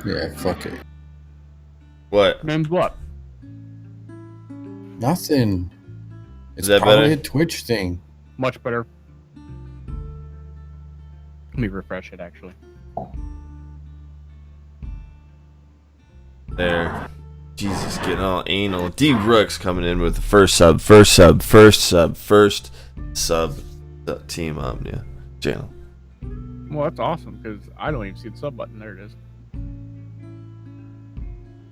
Yeah, fuck it. What? Named what? Nothing. It's Is that probably better? a Twitch thing. Much better. Let me refresh it, actually. There. Jesus, getting all anal. D Rooks coming in with the first sub to Team Omnia channel. Well, that's awesome, because I don't even see the sub button. There it is.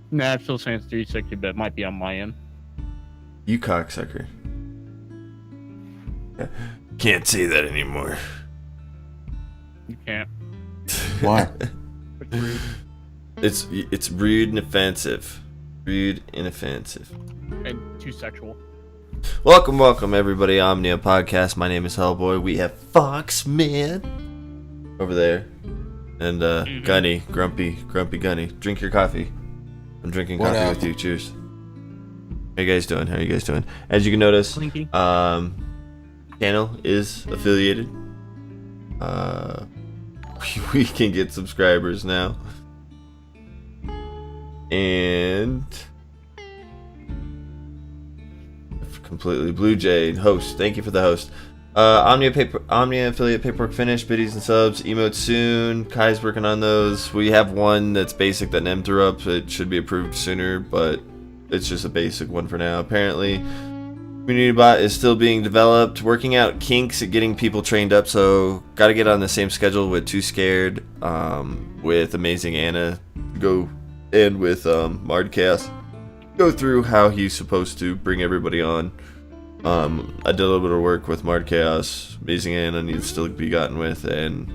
Nah, it still saying it's 360, but it might be on my end. You cocksucker. Can't say that anymore. You can't. Why? It's rude. It's rude and offensive. Rude and offensive. And too sexual. Welcome everybody, Omnia Podcast. My name is Hellboy. We have Foxman over there. And Gunny, grumpy Gunny. Drink your coffee. I'm drinking What coffee up? with you. Cheers. How you guys doing? As you can notice, Clinky. channel is affiliated. We can get subscribers now. And completely Blue Jade host. Thank you for the host. Omnia affiliate paperwork finished. Biddies and subs. Emotes soon. Kai's working on those. We have one that's basic that Nem threw up. It should be approved sooner, but it's just a basic one for now. Apparently, Community Bot is still being developed. Working out kinks at getting people trained up. So got to get on the same schedule with Too Scared, with Amazing Anna, go and with Mardcast. Go through how he's supposed to bring everybody on. I did a little bit of work with Mard Chaos. Amazing Anna needs to be gotten with, and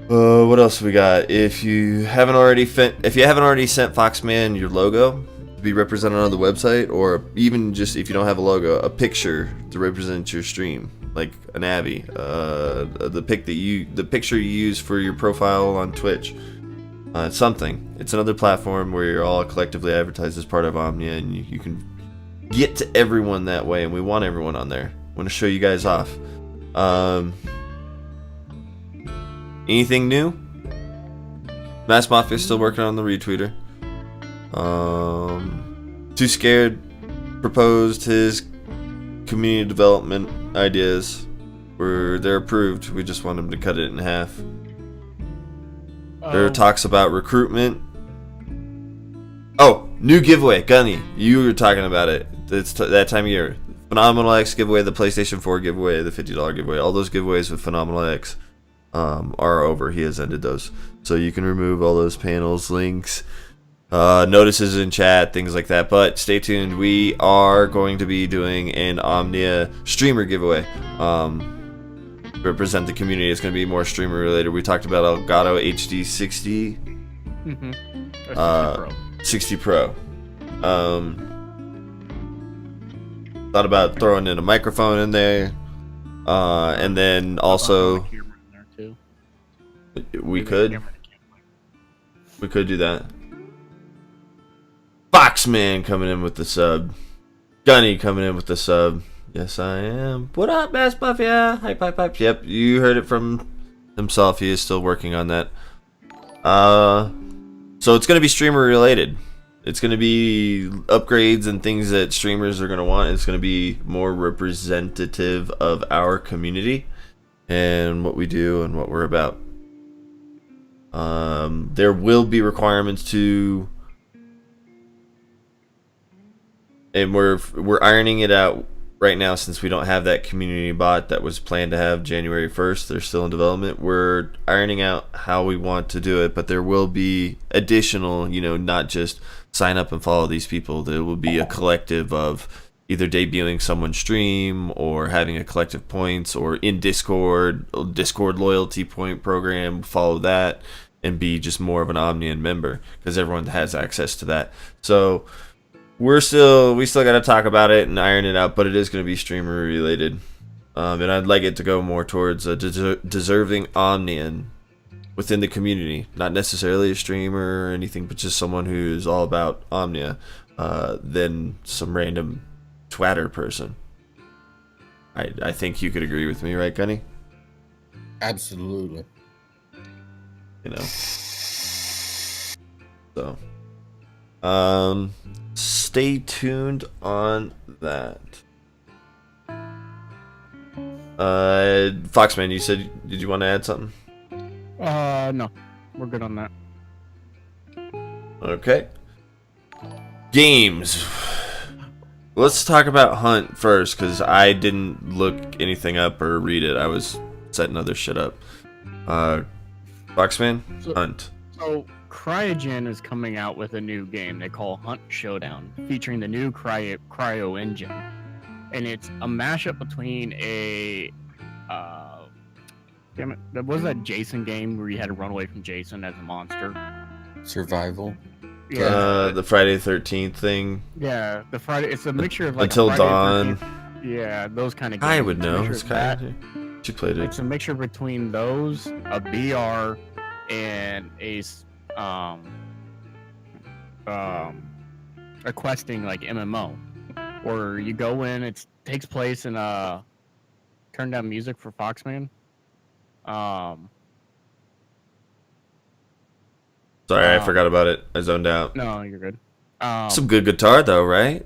what else we got? If you haven't already sent Foxman your logo to be represented on the website, or even just if you don't have a logo, a picture to represent your stream, like an Abby, the picture you use for your profile on Twitch. Something. It's another platform where you're all collectively advertised as part of Omnia, and you can get to everyone that way, and we want everyone on there. I want to show you guys off. Anything new? Mass Mafia still working on the retweeter. Too Scared proposed his community development ideas. They're approved. We just want him to cut it in half. There are talks about recruitment. Oh, new giveaway, Gunny. You were talking about it. It's that time of year. Phenomenal X giveaway, the PlayStation 4 giveaway, the $50 giveaway. All those giveaways with Phenomenal X are over. He has ended those. So you can remove all those panels, links, notices in chat, things like that. But stay tuned. We are going to be doing an Omnia streamer giveaway. Represent the community. It's going to be more streamer related. We talked about Elgato HD 60. Mm-hmm. 60 Pro. Thought about throwing in a microphone in there, and then also we could do that. Foxman coming in with the sub. Gunny coming in with the sub. Yes, I am. What up, Bass Mafia? Hype. Yep, you heard it from himself. He is still working on that. So it's going to be streamer related. It's going to be upgrades and things that streamers are going to want. It's going to be more representative of our community and what we do and what we're about. There will be requirements to, and we're ironing it out right now, since we don't have that community bot that was planned to have January 1st. They're still in development. We're ironing out how we want to do it, but there will be additional, not just sign up and follow these people. There will be a collective of either debuting someone's stream or having a collective points, or in Discord loyalty point program, follow that and be just more of an Omnian member, because everyone has access to that. So we still got to talk about it and iron it out, but it is going to be streamer related, and I'd like it to go more towards a deserving Omnian within the community, not necessarily a streamer or anything, but just someone who's all about Omnia, than some random twatter person. I think you could agree with me, right, Gunny? Absolutely. So, stay tuned on that. Foxman, you said, did you want to add something? No, we're good on that. Okay. Games. Let's talk about Hunt first, because I didn't look anything up or read it. I was setting other shit up. Foxman, Hunt. So Cryogen is coming out with a new game they call Hunt Showdown, featuring the new Cryo engine, and it's a mashup between a damn it, was that Jason game where you had to run away from Jason as a monster? Survival. The Friday the 13th thing. Yeah, the Friday. It's a mixture of like Until Friday the Dawn. 13th, yeah, those kind of games. I would know. It's It's kind of. You played it. It's a mixture between those, a BR, and a questing like MMO, where you go in. It takes place in turn down music for Foxman. Sorry, I forgot about it. I zoned out. No, you're good. Some good guitar though, right?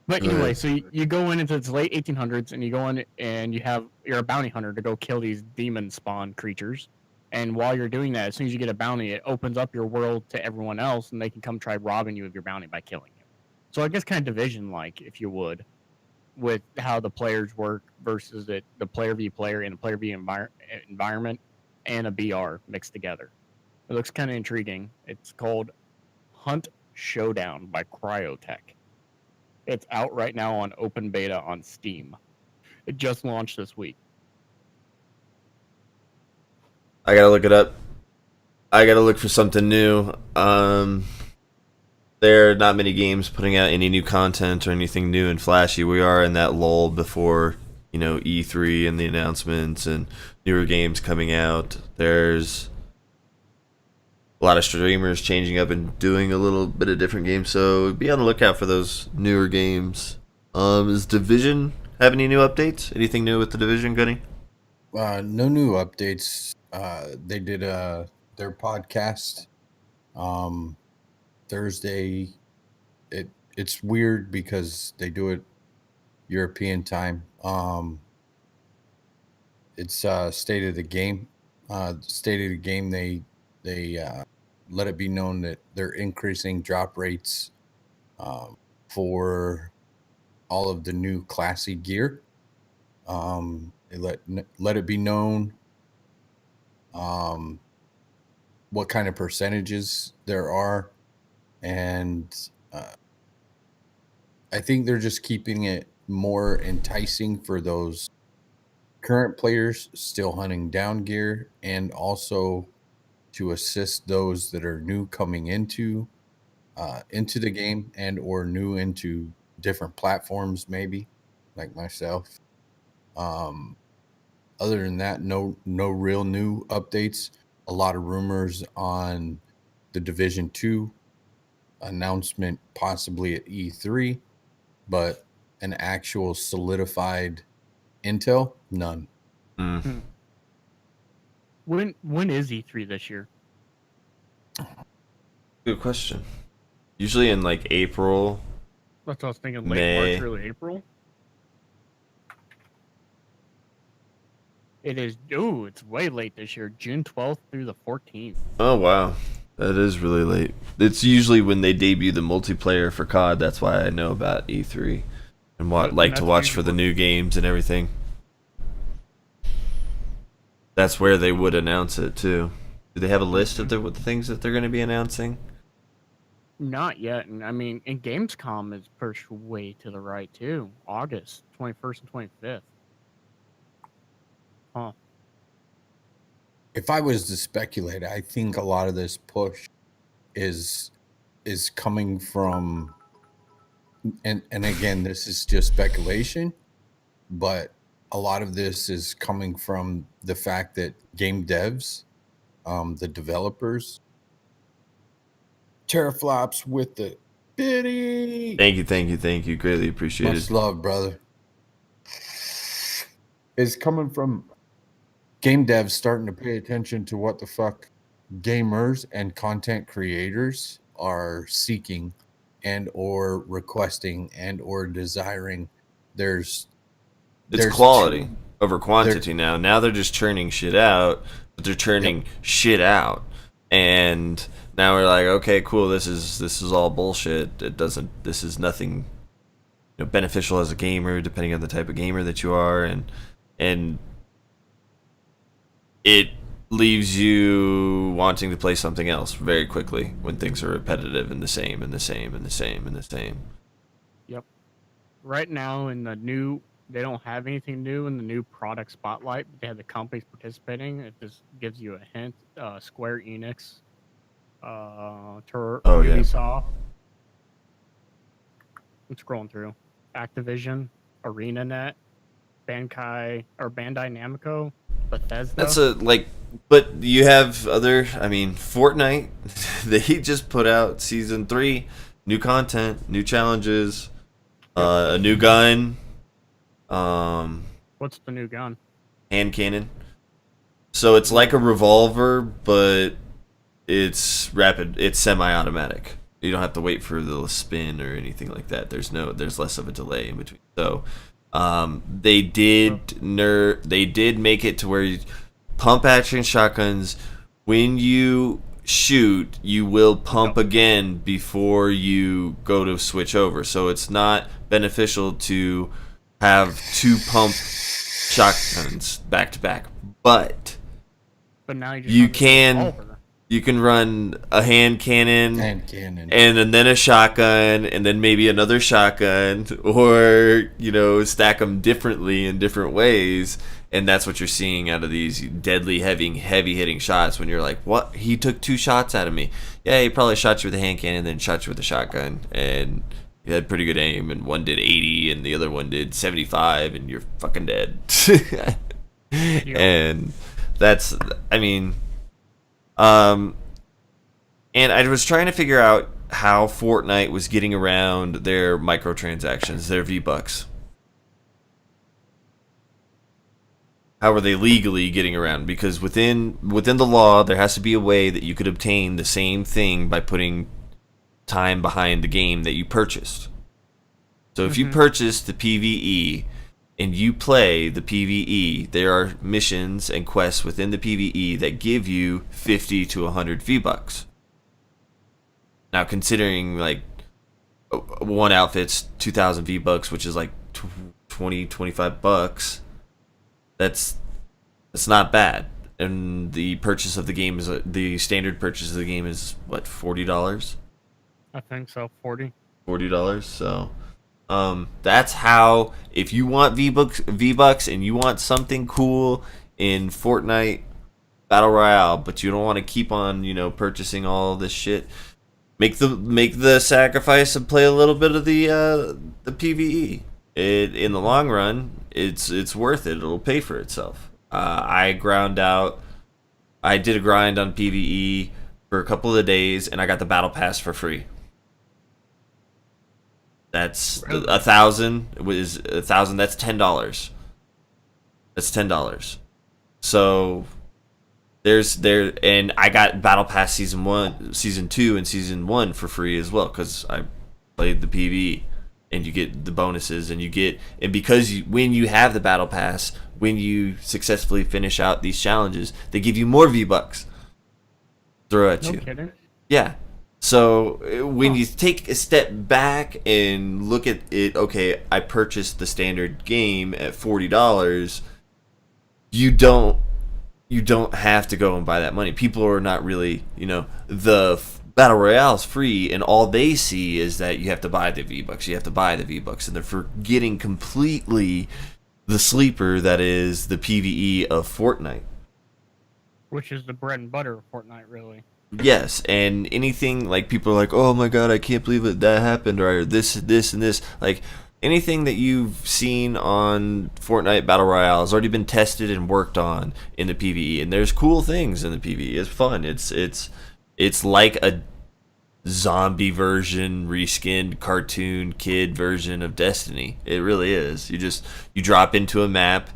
But anyway, so you go in into the late 1800s, and you go in and you're a bounty hunter to go kill these demon spawn creatures. And while you're doing that, as soon as you get a bounty, it opens up your world to everyone else, and they can come try robbing you of your bounty by killing you. So I guess kind of Division-like, if you would, with how the players work versus the player v player and a player v environment and a BR mixed together. It looks kind of intriguing. It's called Hunt Showdown by Cryotech. It's out right now on open beta on Steam. It just launched this week. I gotta look it up. I gotta look for something new. There are not many games putting out any new content or anything new and flashy. We are in that lull before, E3 and the announcements and newer games coming out. There's a lot of streamers changing up and doing a little bit of different games, so be on the lookout for those newer games. Does Division have any new updates? Anything new with the Division, Gunny? No new updates. They did their podcast Thursday. It's weird because they do it European time. It's state of the game. State of the game. They let it be known that they're increasing drop rates for all of the new classy gear. They let it be known what kind of percentages there are, and I think they're just keeping it more enticing for those current players still hunting down gear, and also to assist those that are new coming into the game and or new into different platforms, maybe like myself. Other than that, no real new updates. A lot of rumors on the Division 2 announcement possibly at E3, but an actual solidified intel, none. When is E3 this year? Good question. Usually in like April. That's what I was thinking. May. March, early April. It is. Ooh, it's way late this year. June 12th through the 14th. Oh wow, that is really late. It's usually when they debut the multiplayer for COD. That's why I know about E3 and like to watch for the new games and everything. That's where they would announce it too. Do they have a list of the things that they're going to be announcing? Not yet, and I mean, and Gamescom is pushed way to the right too. August 21st and 25th. Huh. If I was to speculate, I think a lot of this push is coming from, and again, this is just speculation, but a lot of this is coming from the fact that game devs, the developers, teraflops with the bitty. Thank you. Greatly appreciated. Much love, brother. Is coming from game devs starting to pay attention to what the fuck gamers and content creators are seeking and or requesting and or desiring. It's there's quality over quantity now. Now they're just churning shit out, but they're churning shit out. And now we're like, okay, cool, this is all bullshit. This is nothing beneficial as a gamer, depending on the type of gamer that you are, and it leaves you wanting to play something else very quickly when things are repetitive and the same and the same and the same and the same. Yep. Right now in the new, they don't have anything new in the new product spotlight, but they have the companies participating. It just gives you a hint. Square Enix, Ubisoft. I'm scrolling through. Activision, ArenaNet, Bandai Namco, Bethesda. That's but you have other. I mean, Fortnite. They just put out season 3, new content, new challenges, a new gun. What's the new gun? Hand cannon. So it's like a revolver, but it's rapid. It's semi-automatic. You don't have to wait for the spin or anything like that. There's less of a delay in between. So they did make it to where you pump action shotguns, when you shoot, you will pump again before you go to switch over. So it's not beneficial to have 2 pump shotguns back to back. But now you can run a hand cannon, and then a shotgun, and then maybe another shotgun, or stack them differently in different ways. And that's what you're seeing out of these deadly, heavy hitting shots. When you're like, "What? He took 2 shots out of me." Yeah, he probably shot you with a hand cannon, then shot you with a shotgun, and you had pretty good aim. And one did 80, and the other one did 75, and you're fucking dead. And that's, I mean, and I was trying to figure out how Fortnite was getting around their microtransactions, their V-Bucks. How are they legally getting around? Because within the law, there has to be a way that you could obtain the same thing by putting time behind the game that you purchased. So if you purchase the PvE and you play the PvE, there are missions and quests within the PvE that give you 50 to 100 V-Bucks. Now, considering like one outfit's 2,000 V-Bucks, which is like 20-25 bucks, that's not bad. And the purchase of the game is the standard purchase of the game is what, $40? I think so, $40. So that's how, if you want V-Bucks and you want something cool in Fortnite Battle Royale, but you don't want to keep on purchasing all this shit, make the sacrifice and play a little bit of the PvE. In the long run, it's worth it. It'll pay for itself. I did a grind on PvE for a couple of days, and I got the battle pass for free. That's 1,000. It was 1,000. That's $10. That's $10. So and I got battle pass season 1, season 2, and season 1 for free as well, because I played the PvE. And you get the bonuses, and because when you have the battle pass, when you successfully finish out these challenges, they give you more V-Bucks. Throw at you. No kidding. Yeah. So when you take a step back and look at it, okay, I purchased the standard game at $40. You don't have to go and buy that money. People are not really, the Battle Royale is free, and all they see is that you have to buy the V-Bucks. You have to buy the V-Bucks, and they're forgetting completely the sleeper that is the PvE of Fortnite. Which is the bread and butter of Fortnite, really. Yes, and anything, like, people are like, oh my god, I can't believe that happened, or this, and this. Like, anything that you've seen on Fortnite Battle Royale has already been tested and worked on in the PvE, and there's cool things in the PvE. It's fun. It's like a zombie version, reskinned cartoon kid version of Destiny. It really is. You drop into a map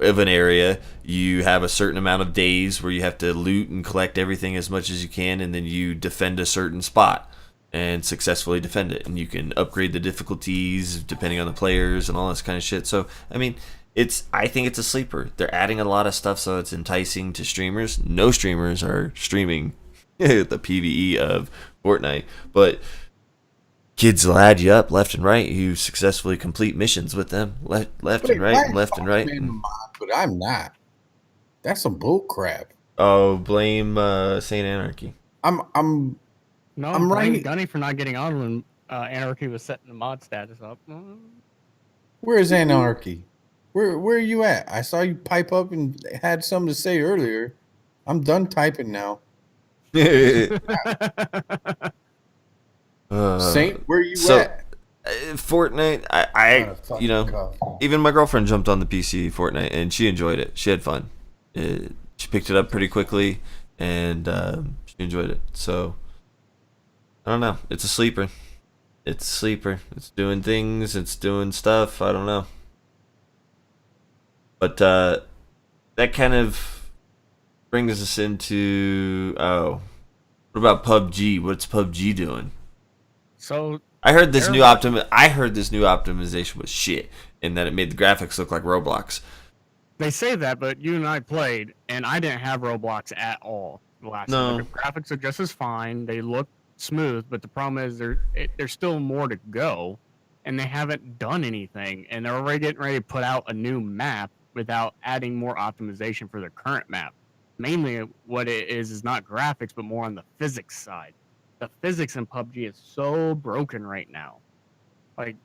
of an area, you have a certain amount of days where you have to loot and collect everything as much as you can, and then you defend a certain spot and successfully defend it. And you can upgrade the difficulties depending on the players and all this kind of shit. So, I mean, I think it's a sleeper. They're adding a lot of stuff so it's enticing to streamers. No streamers are streaming the PvE of Fortnite, but kids will add you up left and right. You successfully complete missions with them left and right and left and right. But I'm not. That's some bull crap. Oh, blame Saint Anarchy. I'm blame right. Gunny for not getting on when Anarchy was setting the mod status up. Where is Anarchy? Where are you at? I saw you pipe up and had something to say earlier. I'm done typing now. Saint, where you at? Fortnite, I you know, even my girlfriend jumped on the PC Fortnite and she enjoyed it. She had fun. She picked it up pretty quickly and she enjoyed it. So I don't know. It's a sleeper. It's a sleeper. It's doing things. It's doing stuff. I don't know. But that kind of brings us into what about PUBG? What's PUBG doing? So I heard this new optimization was shit, and that it made the graphics look like Roblox. They say that, but you and I played, and I didn't have Roblox at all last time. The graphics are just as fine. They look smooth, but the problem is there's still more to go, and they haven't done anything, and they're already getting ready to put out a new map without adding more optimization for the current map. Mainly what it is not graphics, but more on the physics side. The physics in PUBG is so broken right now. Like,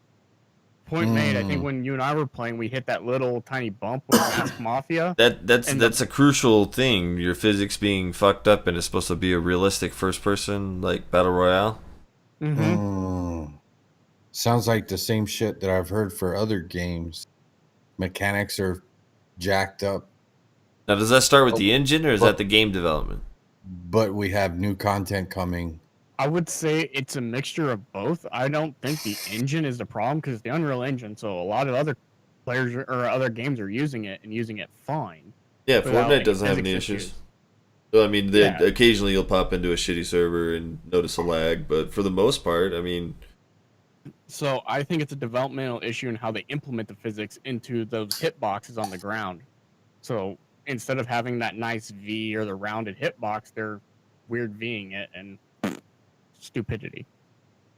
point made, I think when you and I were playing, we hit that little tiny bump with Mask Mafia. That's a crucial thing. Your physics being fucked up, and it's supposed to be a realistic first person like battle royale. Sounds like the same shit that I've heard for other games. Mechanics are jacked up. Now, does that start with the engine, or is that the game development? But we have new content coming. I would say it's a mixture of both. I don't think the engine is the problem because it's the Unreal Engine, so a lot of other players or other games are using it and using it fine. Yeah, Fortnite doesn't have any issues. Well, I mean, occasionally you'll pop into a shitty server and notice a lag, but for the most part, I mean... So I think it's a developmental issue in how they implement the physics into those hitboxes on the ground. So instead of having that nice V or the rounded hitbox, they're weird Ving it and stupidity.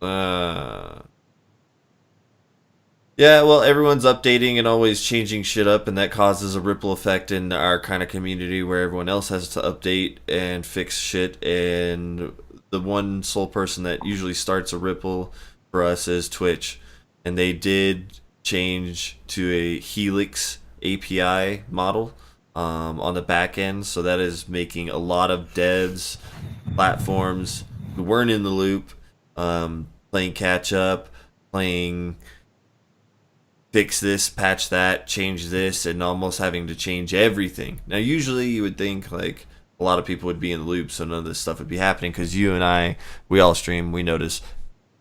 Yeah, well, everyone's updating and always changing shit up, and that causes a ripple effect in our kind of community where everyone else has to update and fix shit, and the one sole person that usually starts a ripple for us is Twitch, and they did change to a Helix API model on the back end, so that is making a lot of devs, platforms who weren't in the loop, playing catch up, playing fix this, patch that, change this, and almost having to change everything. Now, usually you would think like a lot of people would be in the loop, so none of this stuff would be happening, because you and I, we all stream, we notice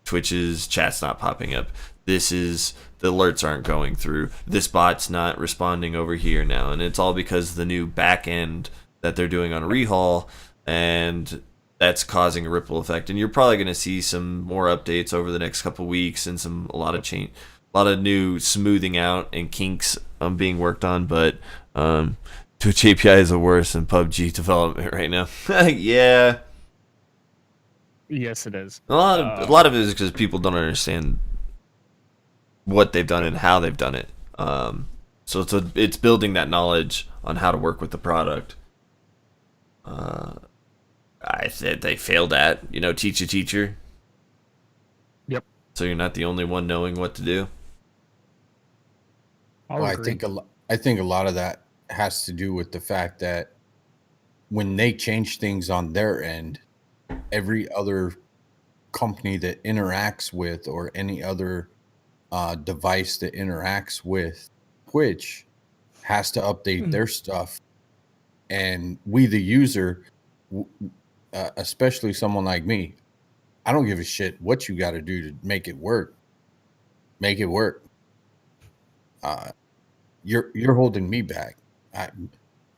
Twitch's chat's not popping up. The alerts aren't going through. This bot's not responding over here now, and it's all because of the new back end that they're doing on Rehaul, and that's causing a ripple effect. And you're probably going to see some more updates over the next couple weeks, and a lot of new smoothing out and kinks being worked on. But Twitch API is the worst in PUBG development right now. Yeah. Yes, it is. A lot of it is because people don't understand what they've done and how they've done it. So it's building that knowledge on how to work with the product. I said they failed at, teach a teacher. Yep. So you're not the only one knowing what to do. I think a lot of that has to do with the fact that when they change things on their end, every other company that interacts with, or any other device that interacts with Twitch, has to update their stuff. And we, the user, especially someone like me, I don't give a shit what you got to do to make it work. Make it work. You're holding me back.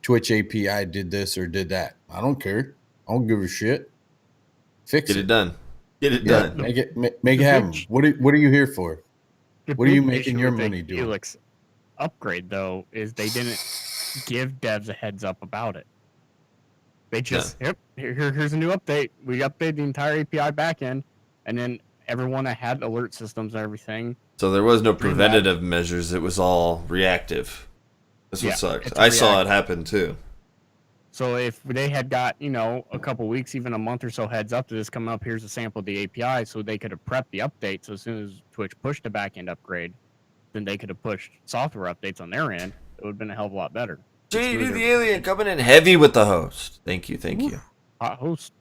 Twitch API did this or did that. I don't care. I don't give a shit. Fix Get it done. Get it Yeah, done. make it happen. What are you here for? The What are you big making issue your with the money doing? Helix upgrade, though, is they didn't give devs a heads up about it. They just, here's a new update. We updated the entire API backend, and then everyone that had alert systems and everything. So there was no preventative measures. It was all reactive. That's what sucked. I saw it happen too. So if they had got, a couple weeks, even a month or so heads up to this coming up, here's a sample of the API, so they could have prepped the update. So as soon as Twitch pushed the backend upgrade, then they could have pushed software updates on their end. It would have been a hell of a lot better. JD the alien coming in heavy with the host. Thank you. Hot host.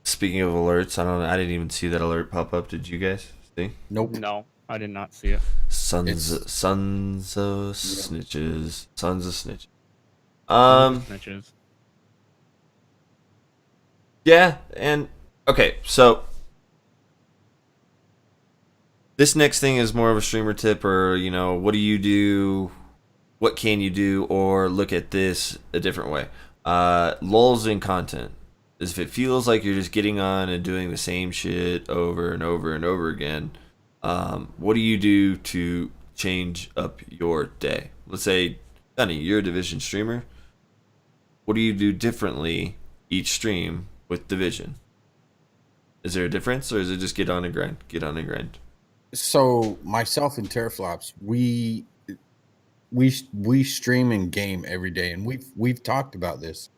Speaking of alerts, I didn't even see that alert pop up. Did you guys see? Nope. No, I did not see it. Sons of snitches. Sons of snitches. Snitches. Yeah, and okay, so this next thing is more of a streamer tip, or what do you do? What can you do? Or look at this a different way. Lulls in content is if it feels like you're just getting on and doing the same shit over and over and over again. What do you do to change up your day? Let's say, Gunny, you're a Division streamer. What do you do differently each stream with Division? Is there a difference, or is it just get on and grind? Get on and grind. So myself and Teraflops, we stream in game every day, and we've talked about this.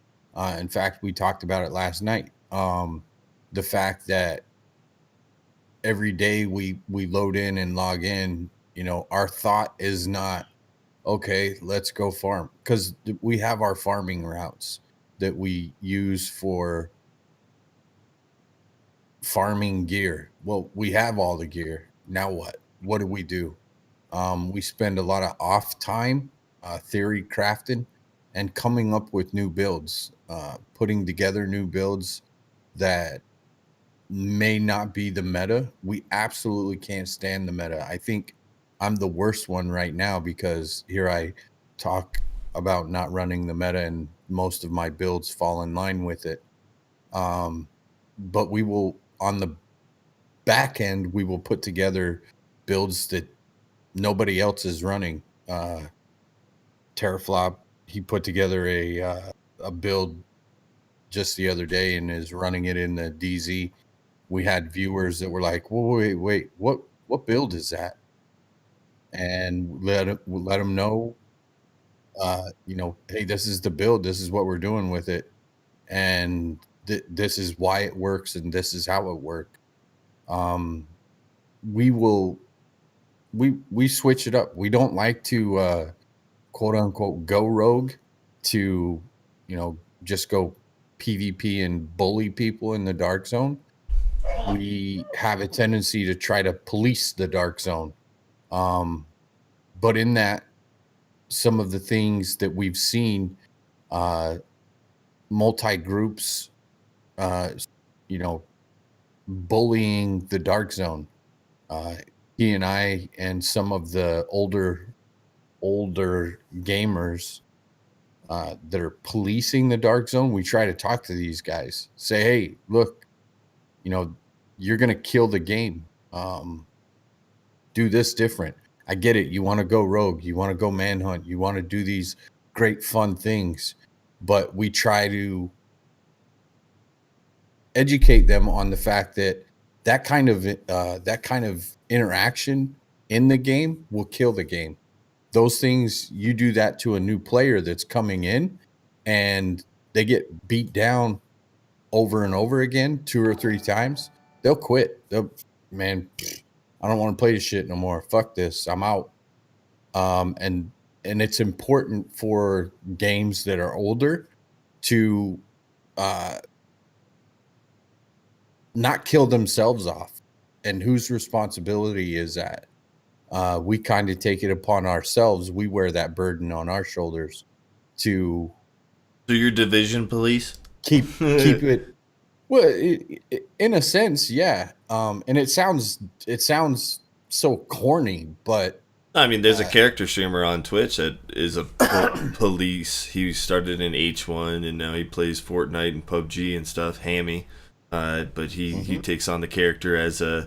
In fact, we talked about it last night. The fact that every day we load in and log in, our thought is not, okay, let's go farm, because we have our farming routes that we use for farming gear. Well, we have all the gear. Now what do? We spend a lot of off time theory crafting and coming up with new builds, putting together new builds that may not be the meta. We absolutely can't stand the meta. I think I'm the worst one right now, because here I talk about not running the meta, and most of my builds fall in line with it. But we will, on the back end, we will put together builds that nobody else is running. Teraflop, he put together a build just the other day and is running it in the DZ. We had viewers that were like, "Whoa, wait, what build is that?" And let them know, hey, this is the build. This is what we're doing with it, and this is why it works, and this is how it worked. We switch it up. We don't like to quote unquote go rogue to just go PvP and bully people in the dark zone. We have a tendency to try to police the dark zone. But in that, some of the things that we've seen, multi-groups, bullying the dark zone. He and I and some of the older gamers that are policing the dark zone, we try to talk to these guys. Say, hey, look, you're going to kill the game. Do this different. I get it. You want to go rogue. You want to go manhunt. You want to do these great fun things. But we try to educate them on the fact that that kind of interaction in the game will kill the game. Those things, you do that to a new player that's coming in and they get beat down over and over again 2 or 3 times, they'll quit. Man, I don't want to play this shit no more. Fuck this. I'm out. And it's important for games that are older to not kill themselves off. And whose responsibility is that? We kind of take it upon ourselves. We wear that burden on our shoulders to. So you're Division police? Keep it. Well, in a sense, yeah. And it sounds so corny, but I mean, there's a character streamer on Twitch that is a police. He started in H1 and now he plays Fortnite and PUBG and stuff. Hammy, but he takes on the character as a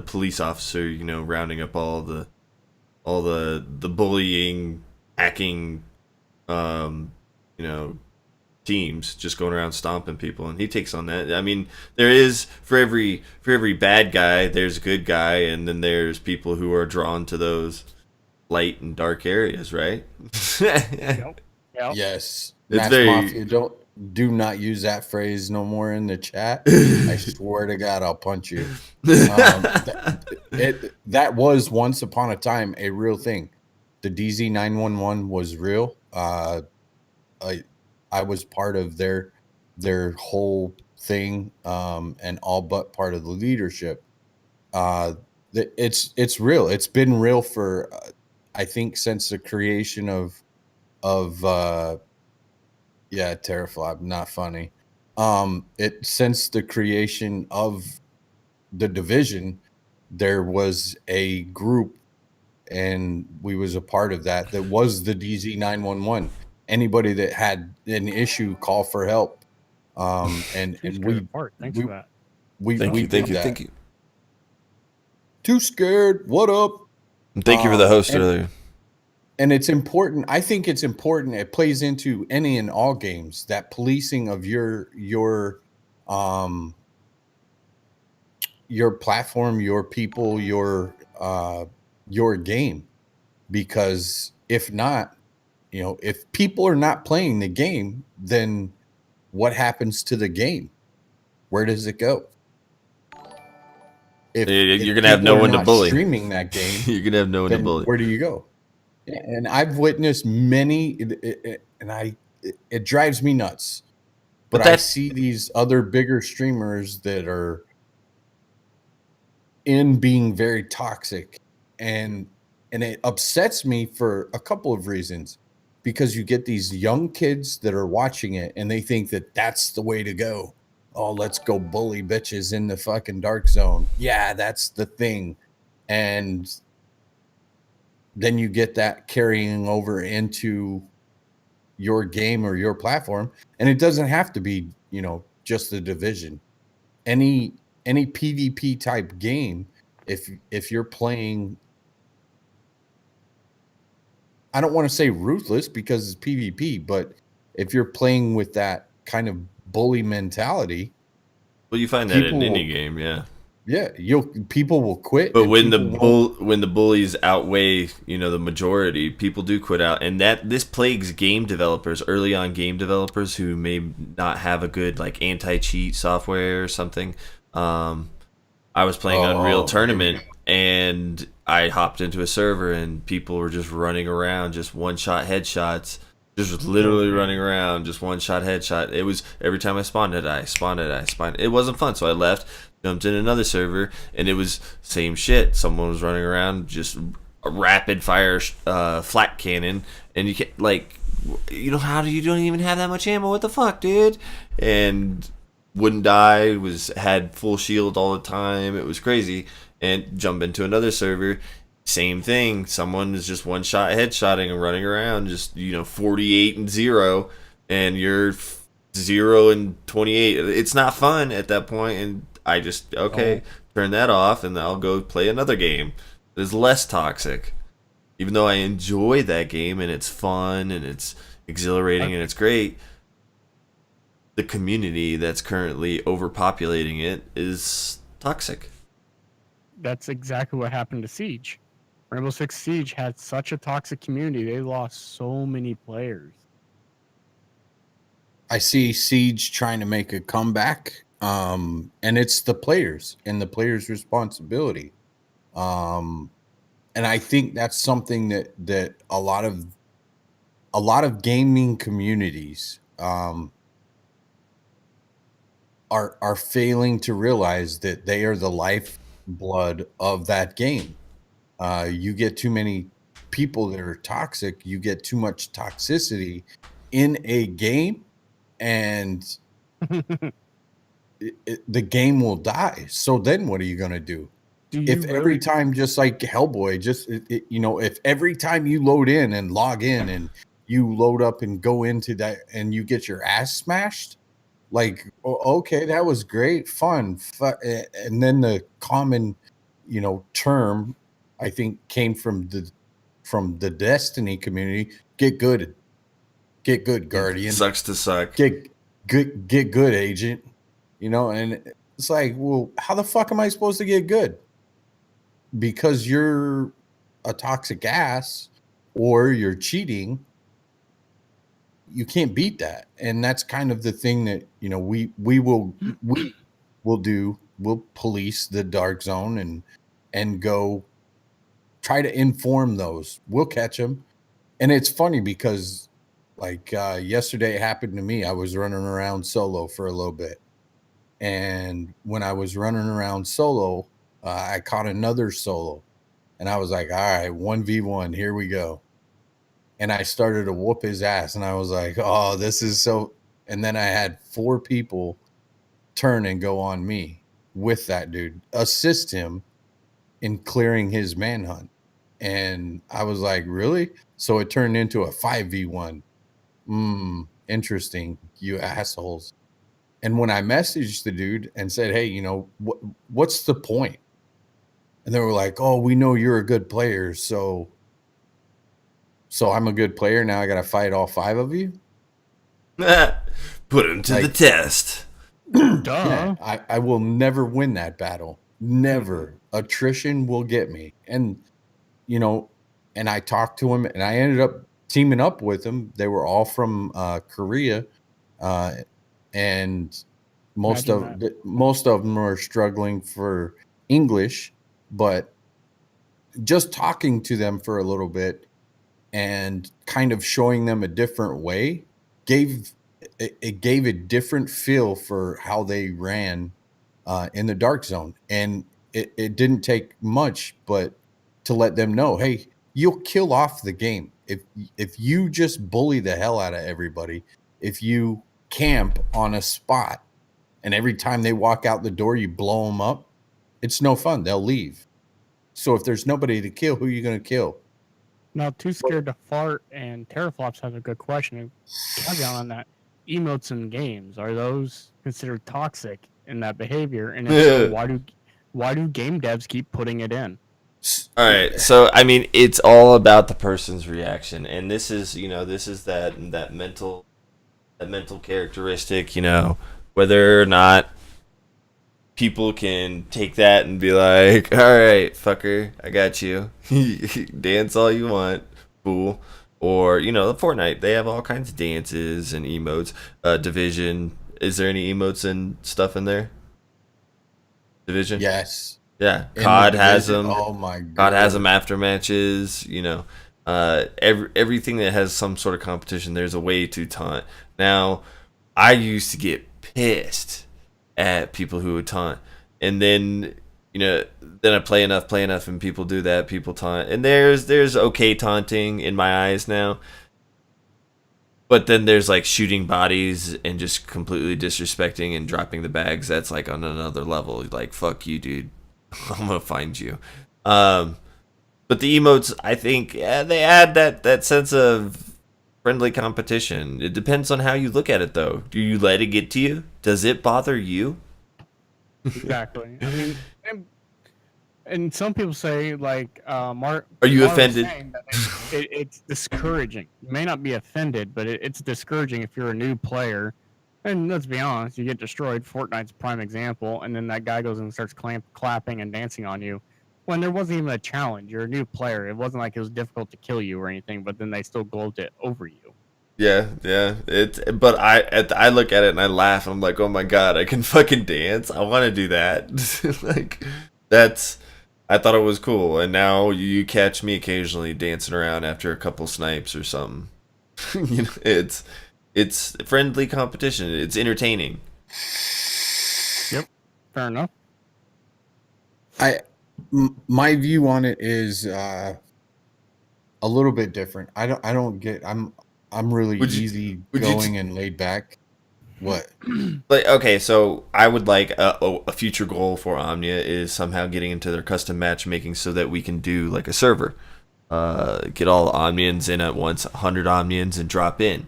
police officer. You know, rounding up all the bullying, hacking, you know, teams, just going around stomping people, and he takes on that. I mean, there is for every bad guy, there's a good guy, and then there's people who are drawn to those light and dark areas, right? Yep. Yes, It's Max very- Mafia. Do not use that phrase no more in the chat. I swear to God, I'll punch you. That was once upon a time a real thing. The DZ 911 was real. I was part of their whole thing, and all but part of the leadership. It's real. It's been real for I think since the creation of Teraflop, not funny. Since the creation of the division, there was a group, and we was a part of that. That was the DZ 911. Anybody that had an issue, call for help. And we Thanks for that. Thank you. Too scared. What up? Thank you for the host earlier. And it's important. I think it's important. It plays into any and all games, that policing of your platform, your people, your game. Because if not, you know, if people are not playing the game, then what happens to the game? Where does it go? If You're gonna have no people are one to not bully. streaming that game, You're gonna have no one to then bully. where do you go? And I've witnessed many, and it drives me nuts. But I see these other bigger streamers that are being very toxic, and it upsets me for a couple of reasons. Because you get these young kids that are watching it, and they think that that's the way to go. Oh, let's go bully bitches in the fucking dark zone. Yeah, that's the thing. And then you get that carrying over into your game or your platform. And it doesn't have to be, you know, just the division. Any PvP type game, if you're playing, I don't want to say ruthless because it's PvP, but if you're playing with that kind of bully mentality, Well, you find that in any game, yeah. Yeah, people will quit. But when the bullies outweigh, you know, the majority, people do quit out, and this plagues game developers, early on game developers who may not have a good like anti-cheat software or something. I was playing Unreal Tournament, and I hopped into a server, and people were just running around, just one-shot headshots, just literally running around, just one-shot headshot. It was every time I spawned. It wasn't fun, so I left. Jumped in another server, and it was same shit. Someone was running around, just a rapid fire flak cannon, and you can't, like, you know, you don't even have that much ammo. What the fuck, dude? And wouldn't die. Had full shield all the time. It was crazy. And jump into another server, same thing. Someone is just one shot headshotting and running around, just, you know, 48-0, and you're 0-28. It's not fun at that point, and I just turn that off, and I'll go play another game. It's less toxic, even though I enjoy that game and it's fun and it's exhilarating and it's great. The community that's currently overpopulating it is toxic. That's exactly what happened to Siege. Rainbow Six Siege had such a toxic community; they lost so many players. I see Siege trying to make a comeback. And it's the players and the players' responsibility. And I think that's something that a lot of gaming communities are failing to realize that they are the lifeblood of that game. You get too many people that are toxic, you get too much toxicity in a game, and the game will die. So then what are you going to do? if every time, just like Hellboy, just if every time you load in and log in and you load up and go into that and you get your ass smashed, like, okay, that was great, fun, and then the common, term I think came from the Destiny community: get good, Guardian, Sucks to suck. get good, Agent. And it's like, well, how the fuck am I supposed to get good? Because you're a toxic ass or you're cheating, you can't beat that. And that's kind of the thing that we will do. We'll police the dark zone and go try to inform those. We'll catch them. And it's funny because like yesterday it happened to me. I was running around solo for a little bit, and when I was running around solo, I caught another solo. And I was like, all right, 1v1, here we go. And I started to whoop his ass. And I was like, oh, this is so. And then I had 4 people turn and go on me with that dude, assist him in clearing his manhunt. And I was like, really? So it turned into a 5v1. Interesting, you assholes. And when I messaged the dude and said, hey, what's the point? And they were like, oh, we know you're a good player. So I'm a good player. Now I got to fight all 5 of you. Put him to the test. Duh. Yeah, I will never win that battle. Never. Attrition will get me. And, and I talked to him and I ended up teaming up with them. They were all from Korea. And most of them are struggling for English, but just talking to them for a little bit and kind of showing them a different way gave a different feel for how they ran in the dark zone. And it didn't take much, but to let them know, hey, you'll kill off the game if you just bully the hell out of everybody. If you camp on a spot and every time they walk out the door you blow them up, it's no fun. They'll leave. So if there's nobody to kill, who are you going to kill? Now, Too Scared to Fart and Teraflops has a good question. Caveat on that: emotes in games, are those considered toxic in that behavior? And if so, why do game devs keep putting it in? All right, so I mean, it's all about the person's reaction, and this is that mental characteristic, whether or not people can take that and be like, all right, fucker, I got you. Dance all you want, fool. Or, Fortnite, they have all kinds of dances and emotes. Division, is there any emotes and stuff in there? Division? Yes. Yeah. COD has them. Oh my god. COD has them after matches, everything that has some sort of competition, there's a way to taunt. Now, I used to get pissed at people who would taunt, and then then I play enough and people do that, people taunt, and there's okay taunting in my eyes now, but then there's like shooting bodies and just completely disrespecting and dropping the bags. That's like on another level. Like, fuck you, dude. I'm gonna find you. But the emotes, I think, they add that sense of friendly competition. It depends on how you look at it, though. Do you let it get to you? Does it bother you? Exactly. I mean, and some people say, like, Mark. Are you offended? It's discouraging. You may not be offended, but it's discouraging if you're a new player. And let's be honest, you get destroyed. Fortnite's a prime example. And then that guy goes and starts clapping and dancing on you when there wasn't even a challenge. You're a new player. It wasn't like it was difficult to kill you or anything, but then they still gloated it over you. Yeah. But I look at it and I laugh. And I'm like, oh my god, I can fucking dance. I want to do that. Like, I thought it was cool. And now you catch me occasionally dancing around after a couple snipes or something. It's friendly competition. It's entertaining. Yep, fair enough. My view on it is a little bit different. I'm really easy going and laid back. What? Like, okay, so I would like a future goal for Omnia is somehow getting into their custom matchmaking so that we can do like a server. Get all the Omnians in at once, 100 Omnians, and drop in.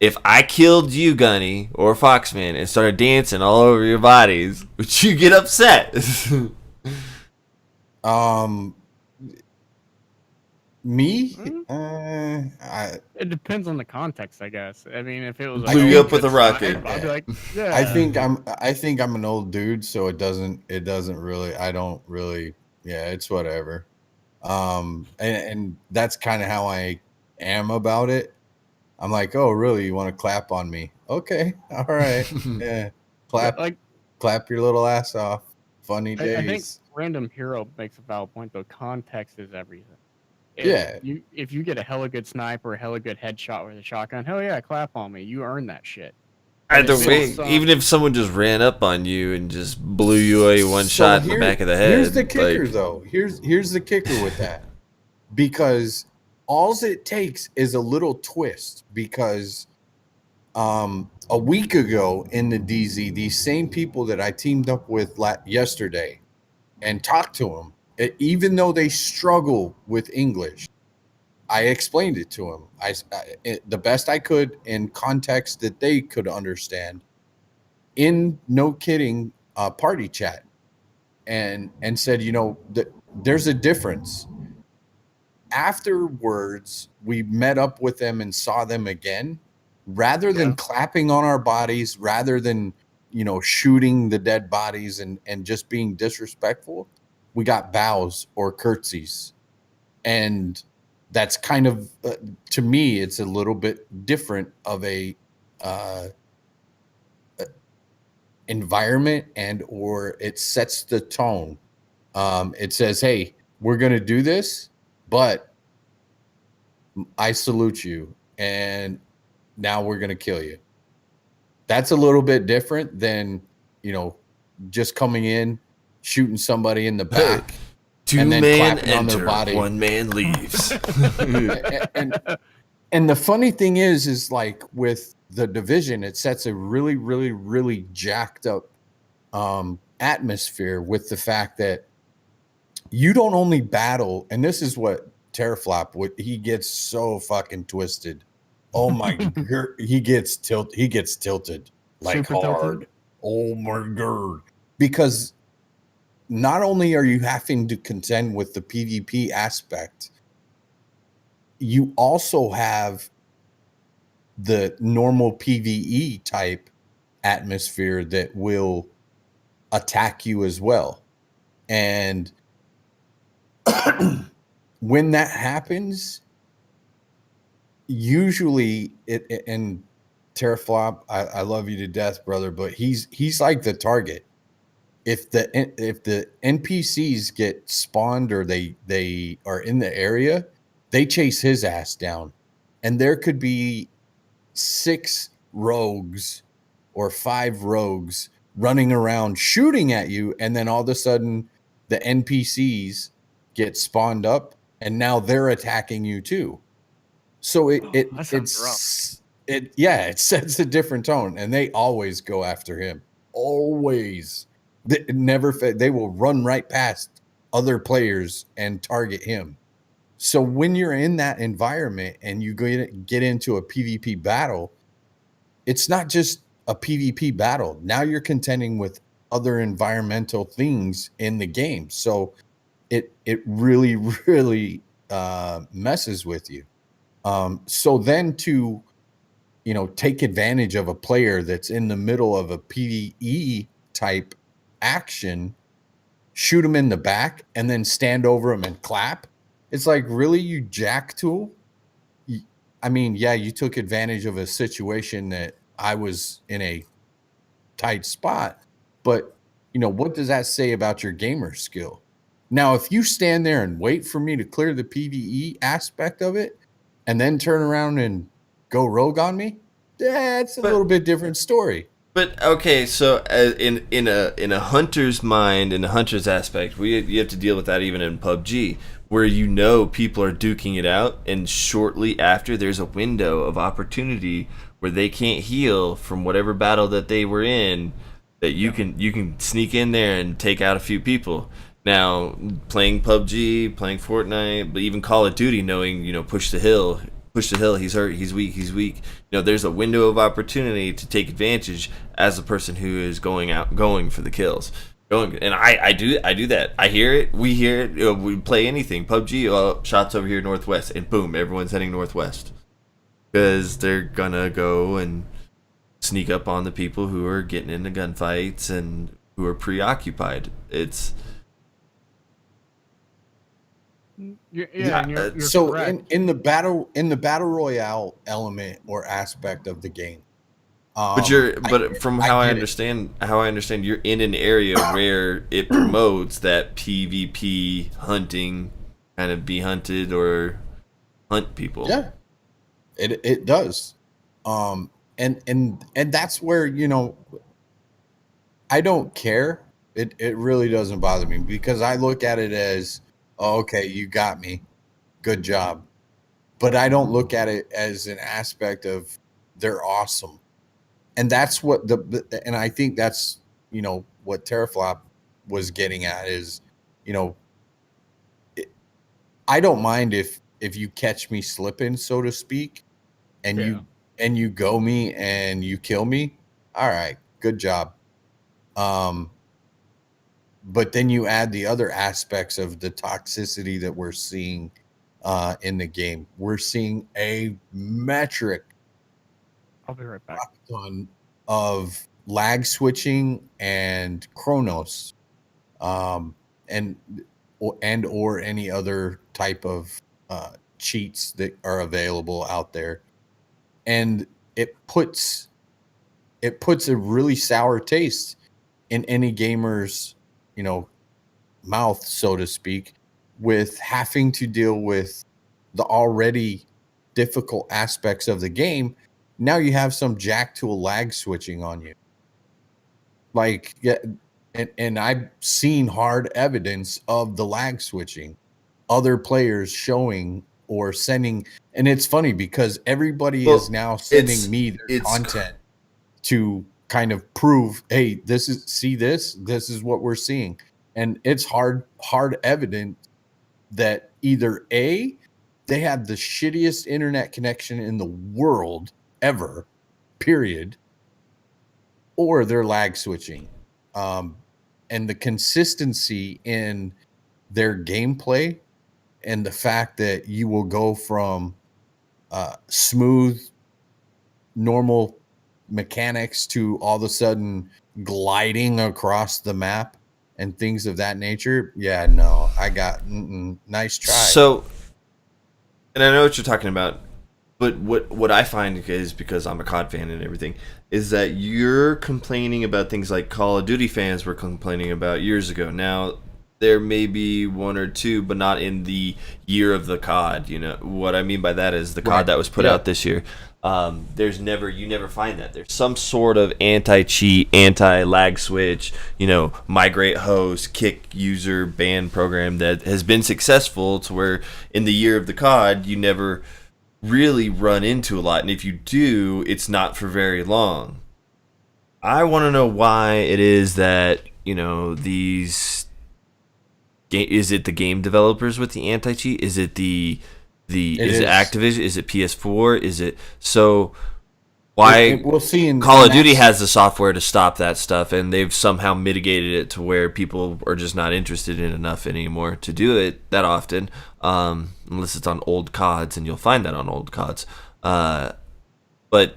If I killed you, Gunny, or Foxman, and started dancing all over your bodies, would you get upset? Um, me? It depends on the context, I guess. I mean, if it was Blew you up with a rocket. I'd be like, yeah. I think I'm an old dude, so it doesn't really, I don't really, yeah, it's whatever. And that's kind of how I am about it. I'm like, oh, really? You want to clap on me? Okay, all right, yeah, clap, like clap your little ass off. Funny days. I think Random Hero makes a valid point though. Context is everything. Yeah. If you get a hella good snipe or a hella good headshot with a shotgun, hell yeah, clap on me. You earn that shit. Either way, even if someone just ran up on you and just blew you away one shot in the back of the head. Here's the kicker, though. Here's the kicker with that, because all it takes is a little twist. Because a week ago in the DZ, these same people that I teamed up with yesterday and talked to them, even though they struggle with English, I explained it to them. The best I could in context that they could understand, in no kidding party chat, and said, there's a difference. Afterwards, we met up with them and saw them again. Rather than clapping on our bodies, rather than shooting the dead bodies and just being disrespectful, we got bows or curtsies. And that's kind of, to me, it's a little bit different of a environment, and or it sets the tone. It says, hey, we're going to do this, but I salute you, and now we're going to kill you. That's a little bit different than, just coming in, shooting somebody in the back. Two men enter, one man leaves. and the funny thing is like with the Division, it sets a really, really, really jacked up atmosphere with the fact that you don't only battle, and this is what Teraflop, he gets so fucking twisted. Oh my god, he gets tilted like super hard. Tilted. Oh my god. Because not only are you having to contend with the PvP aspect, you also have the normal PvE type atmosphere that will attack you as well. And when that happens, usually and Teraflop, I love you to death, brother, but he's like the target. If the NPCs get spawned or they are in the area, they chase his ass down. And there could be 6 rogues or 5 rogues running around shooting at you, and then all of a sudden the NPCs get spawned up and now they're attacking you too. So it sets a different tone, and they always go after him. Always. They will run right past other players and target him. So when you're in that environment and you get into a PvP battle, it's not just a PvP battle. Now you're contending with other environmental things in the game. So it really, really messes with you. So then to take advantage of a player that's in the middle of a PvE type action, shoot him in the back, and then stand over him and clap. It's like, really, you jack tool? I mean, yeah, you took advantage of a situation that I was in a tight spot, but what does that say about your gamer skill? Now, if you stand there and wait for me to clear the PvE aspect of it and then turn around and go rogue on me, that's a little bit different story. But okay, so in a hunter's mind, in a hunter's aspect, you have to deal with that even in PUBG. where people are duking it out, and shortly after there's a window of opportunity where they can't heal from whatever battle that they were in, that you can sneak in there and take out a few people. Now, playing PUBG, playing Fortnite, but even Call of Duty, knowing, push the hill, he's hurt, he's weak. There's a window of opportunity to take advantage as a person who is going for the kills. And I do that. I hear it. We hear it. We play anything. PUBG, shots over here northwest, and boom, everyone's heading northwest because they're gonna go and sneak up on the people who are getting into gunfights and who are preoccupied. It's you're so correct. in the battle royale element or aspect of the game. But from how I understand, you're in an area where it promotes that PvP hunting, kind of be hunted or hunt people. Yeah, it does. And that's where, I don't care. It really doesn't bother me because I look at it as, oh, okay, you got me, good job. But I don't look at it as an aspect of they're awesome. And that's what and I think that's, what Teraflop was getting at is, I don't mind if you catch me slipping, so to speak, and you go me and you kill me. All right, good job. But then you add the other aspects of the toxicity that we're seeing in the game. We're seeing a metric I'll be right back. ton of lag switching and chronos, and or any other type of cheats that are available out there, and it puts a really sour taste in any gamer's mouth, so to speak, with having to deal with the already difficult aspects of the game. Now you have some jack tool lag switching on you. Like, yeah, and I've seen hard evidence of the lag switching, other players showing or sending, and it's funny because everybody is now sending me their content to kind of prove, hey, this is what we're seeing. And it's hard evident that either A, they have the shittiest internet connection in the world ever, period, or they're lag switching. And the consistency in their gameplay and the fact that you will go from smooth, normal mechanics to all of a sudden gliding across the map and things of that nature. Yeah, no, I got nice try. So, and I know what you're talking about, but what I find is, because I'm a COD fan and everything, is that you're complaining about things like Call of Duty fans were complaining about years ago. Now, there may be one or two, but not in the year of the COD. What I mean by that is the COD that was put out this year. You never find that. There's some sort of anti-cheat, anti-lag switch, migrate host, kick user ban program that has been successful to where in the year of the COD, you never really run into a lot. And if you do, it's not for very long. I want to know why it is that, these... Is it the game developers with the anti-cheat? Is it is it Activision? Is it PS4? Is it so? Why we'll see. Call of Duty has the software to stop that stuff, and they've somehow mitigated it to where people are just not interested in enough anymore to do it that often, unless it's on old CODs, and you'll find that on old CODs. But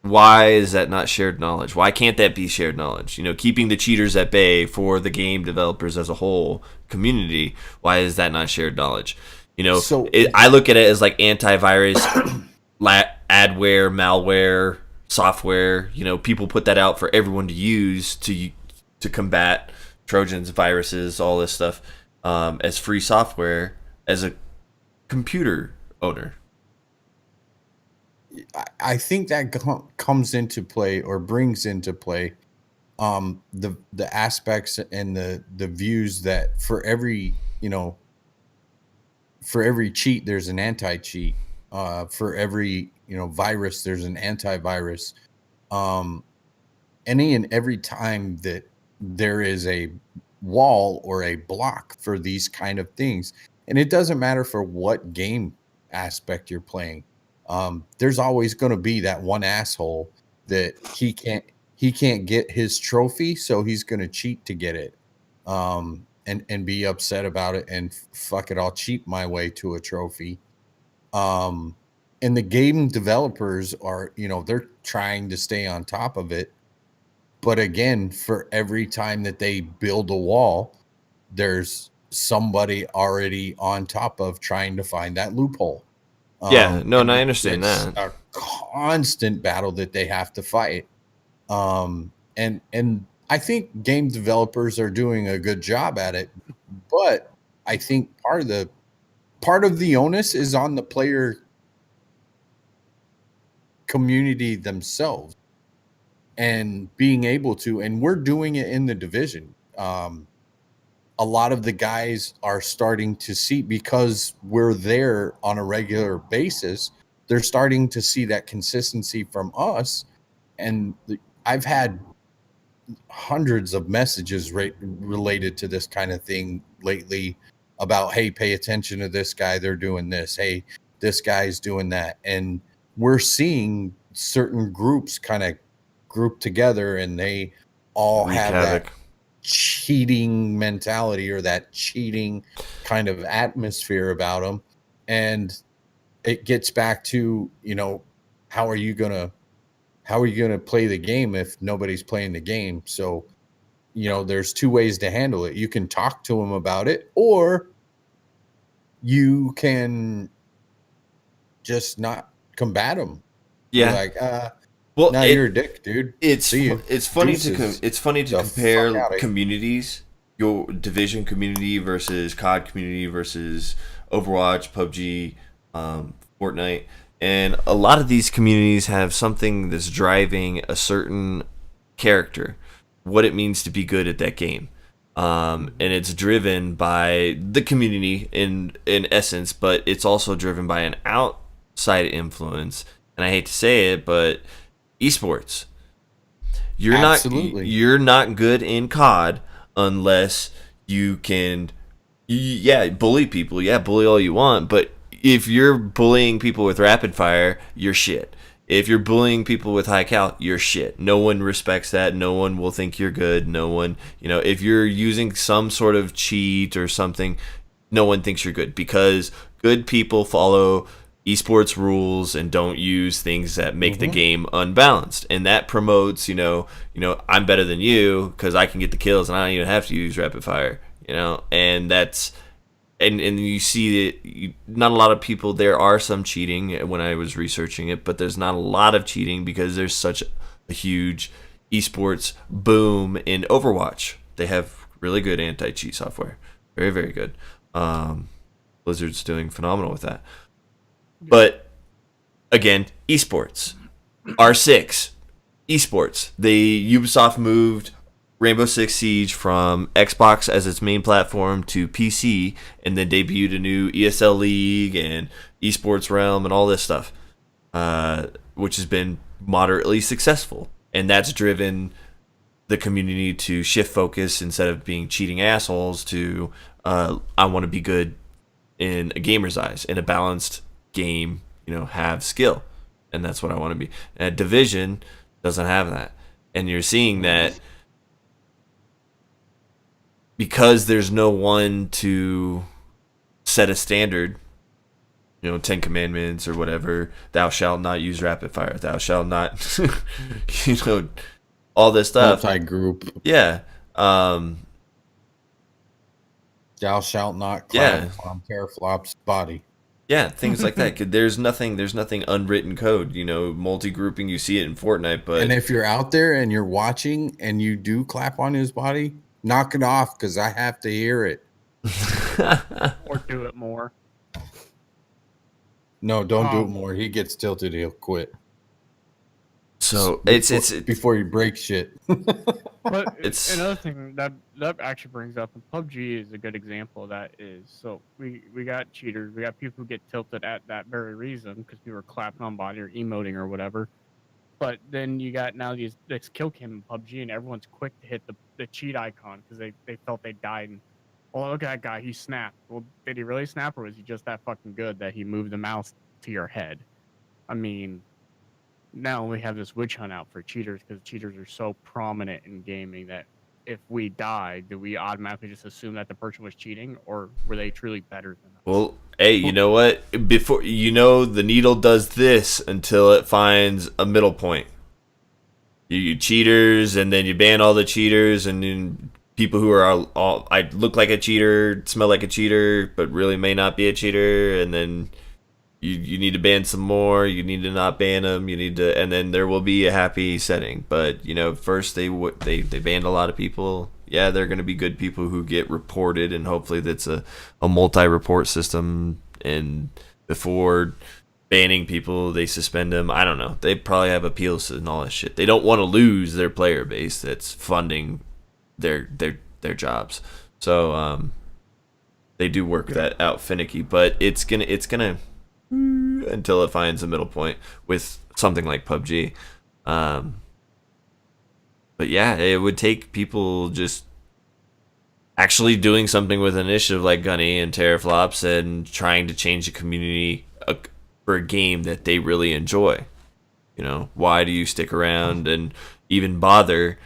why is that not shared knowledge? Why can't that be shared knowledge? Keeping the cheaters at bay for the game developers as a whole community. Why is that not shared knowledge? I look at it as like antivirus, adware, malware, software. People put that out for everyone to use to combat Trojans, viruses, all this stuff, as free software as a computer owner. I think that comes into play or brings into play the aspects and the views that for every cheat there's an anti-cheat, for every virus there's an antivirus. Any and every time that there is a wall or a block for these kind of things, and it doesn't matter for what game aspect you're playing, there's always going to be that one asshole that he can't get his trophy, so he's going to cheat to get it, and be upset about it and fuck it, I'll cheat my way to a trophy. And the game developers are, they're trying to stay on top of it. But again, for every time that they build a wall, there's somebody already on top of trying to find that loophole. Yeah, no, and I it's understand that. a constant battle that they have to fight. And I think game developers are doing a good job at it, but I think part of the onus is on the player community themselves, and being able to, and we're doing it in the division. A lot of the guys are starting to see, because we're there on a regular basis, they're starting to see that consistency from us. And I've had hundreds of messages related to this kind of thing lately about, hey, pay attention to this guy, they're doing this, hey, this guy's doing that. And we're seeing certain groups kind of group together, and they all have that cheating mentality or that cheating kind of atmosphere about them. And it gets back to, how are you gonna play the game if nobody's playing the game? So, there's two ways to handle it. You can talk to them about it, or you can just not combat them. Yeah. You're like, well, now you're a dick, dude. It's funny to compare fuck communities, your Division community versus COD community versus Overwatch, PUBG, Fortnite, and a lot of these communities have something that's driving a certain character, what it means to be good at that game, and it's driven by the community in essence, but it's also driven by an outside influence. And I hate to say it, but esports. You're not good in COD unless you can bully people. Yeah, bully all you want, but if you're bullying people with rapid fire, you're shit. If you're bullying people with high cal, you're shit. No one respects that. No one will think you're good. No one, if you're using some sort of cheat or something, no one thinks you're good, because good people follow esports rules and don't use things that make the game unbalanced, and that promotes I'm better than you because I can get the kills and I don't even have to use rapid fire, and that's and you see that not a lot of people, there are some cheating when I was researching it, but there's not a lot of cheating because there's such a huge esports boom in Overwatch. They have really good anti-cheat software, very, very good. Blizzard's doing phenomenal with that. But again, esports, R6, esports. Ubisoft moved Rainbow Six Siege from Xbox as its main platform to PC, and then debuted a new ESL League and Esports Realm and all this stuff, which has been moderately successful. And that's driven the community to shift focus, instead of being cheating assholes, to I want to be good in a gamer's eyes, in a balanced game, have skill, and that's what I want to be. And Division doesn't have that, and you're seeing that because there's no one to set a standard. 10 commandments or whatever, thou shalt not use rapid fire, thou shalt not all this stuff, multi-group, thou shalt not climb on Teraflop's body. Yeah, things like that. There's nothing unwritten code, multi-grouping. You see it in Fortnite, but... And if you're out there and you're watching and you do clap on his body, knock it off, because I have to hear it. Or do it more. No, don't do it more. He gets tilted, he'll quit. So it's before you break shit. But It's- another thing that actually brings up, and PUBG is a good example of that. Is so we got cheaters, we got people who get tilted at that very reason because people are clapping on body or emoting or whatever. But then you got now this kill cam in PUBG, and everyone's quick to hit the cheat icon because they felt they died. And oh, look at that guy, he snapped. Well, did he really snap, or was he just that fucking good that he moved the mouse to your head? I mean, now we have this witch hunt out for cheaters because cheaters are so prominent in gaming that if we die, do we automatically just assume that the person was cheating, or were they truly better than us? Well, hey, you know what? Before the needle does this until it finds a middle point. You cheaters, and then you ban all the cheaters, and then people who are all I look like a cheater, smell like a cheater, but really may not be a cheater, and then you need to ban some more. You need to not ban them. You need to, and then there will be a happy setting. But first they banned a lot of people. Yeah, they're going to be good people who get reported, and hopefully that's a multi-report system. And before banning people, they suspend them. I don't know. They probably have appeals and all that shit. They don't want to lose their player base that's funding their jobs. So they do work that out finicky, but it's gonna until it finds a middle point with something like PUBG. But yeah, it would take people just actually doing something with initiative like Gunny and Teraflops and trying to change the community for a game that they really enjoy. Why do you stick around and even bother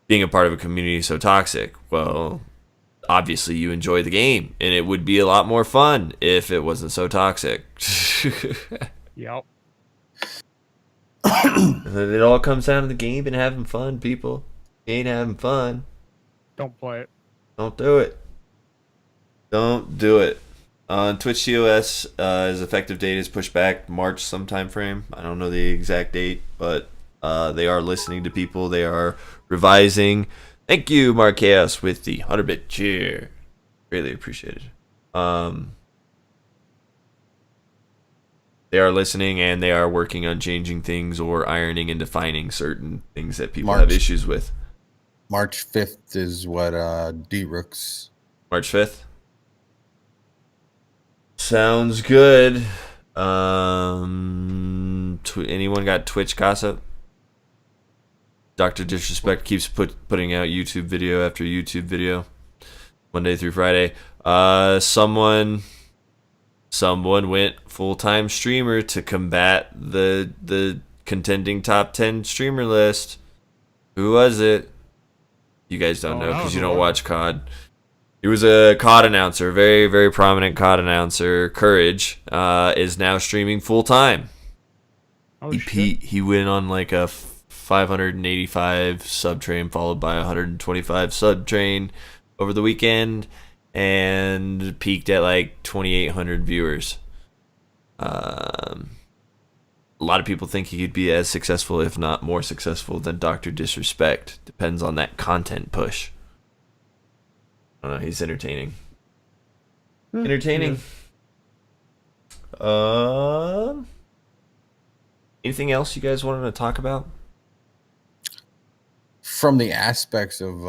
being a part of a community so toxic? Well, obviously you enjoy the game, and it would be a lot more fun if it wasn't so toxic. Yep. It all comes down to the game and having fun, people. You ain't having fun, Don't play it. don't do it. Don't do it. On Twitch TOS, his effective date is pushed back March some time frame. I don't know the exact date, but they are listening to people. They are revising. Thank you, Mark Chaos, with the 100-bit cheer. Really appreciated. They are listening, and they are working on changing things or ironing and defining certain things that people have issues with. March 5th is what D-Rooks. March 5th? Sounds good. Anyone got Twitch gossip? Dr. Disrespect keeps putting out YouTube video after YouTube video, Monday through Friday. Someone went full-time streamer to combat the contending top 10 streamer list. Who was it? You guys don't know because you don't watch COD. He was a COD announcer, very, very prominent COD announcer. Courage is now streaming full-time. Oh, He went on like a 585 sub train, followed by 125 sub train over the weekend, and peaked at like 2,800 viewers. A lot of people think he could be as successful, if not more successful, than Dr. Disrespect. Depends on that content push. I don't know. He's entertaining. Entertaining. Anything else you guys wanted to talk about? From the aspects of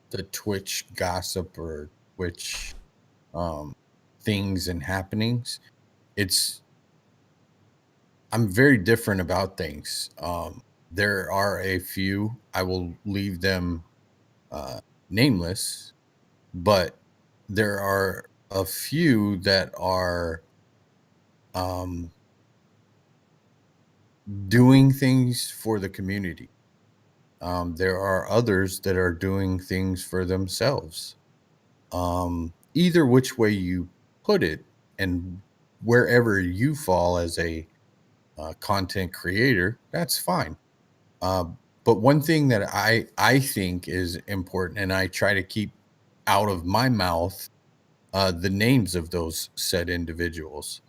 the Twitch gossip or Twitch things and happenings, I'm very different about things. There are a few, I will leave them nameless, but there are a few that are doing things for the community. There are others that are doing things for themselves. Either which way you put it, and wherever you fall as a content creator, that's fine. But one thing that I think is important, and I try to keep out of my mouth the names of those said individuals.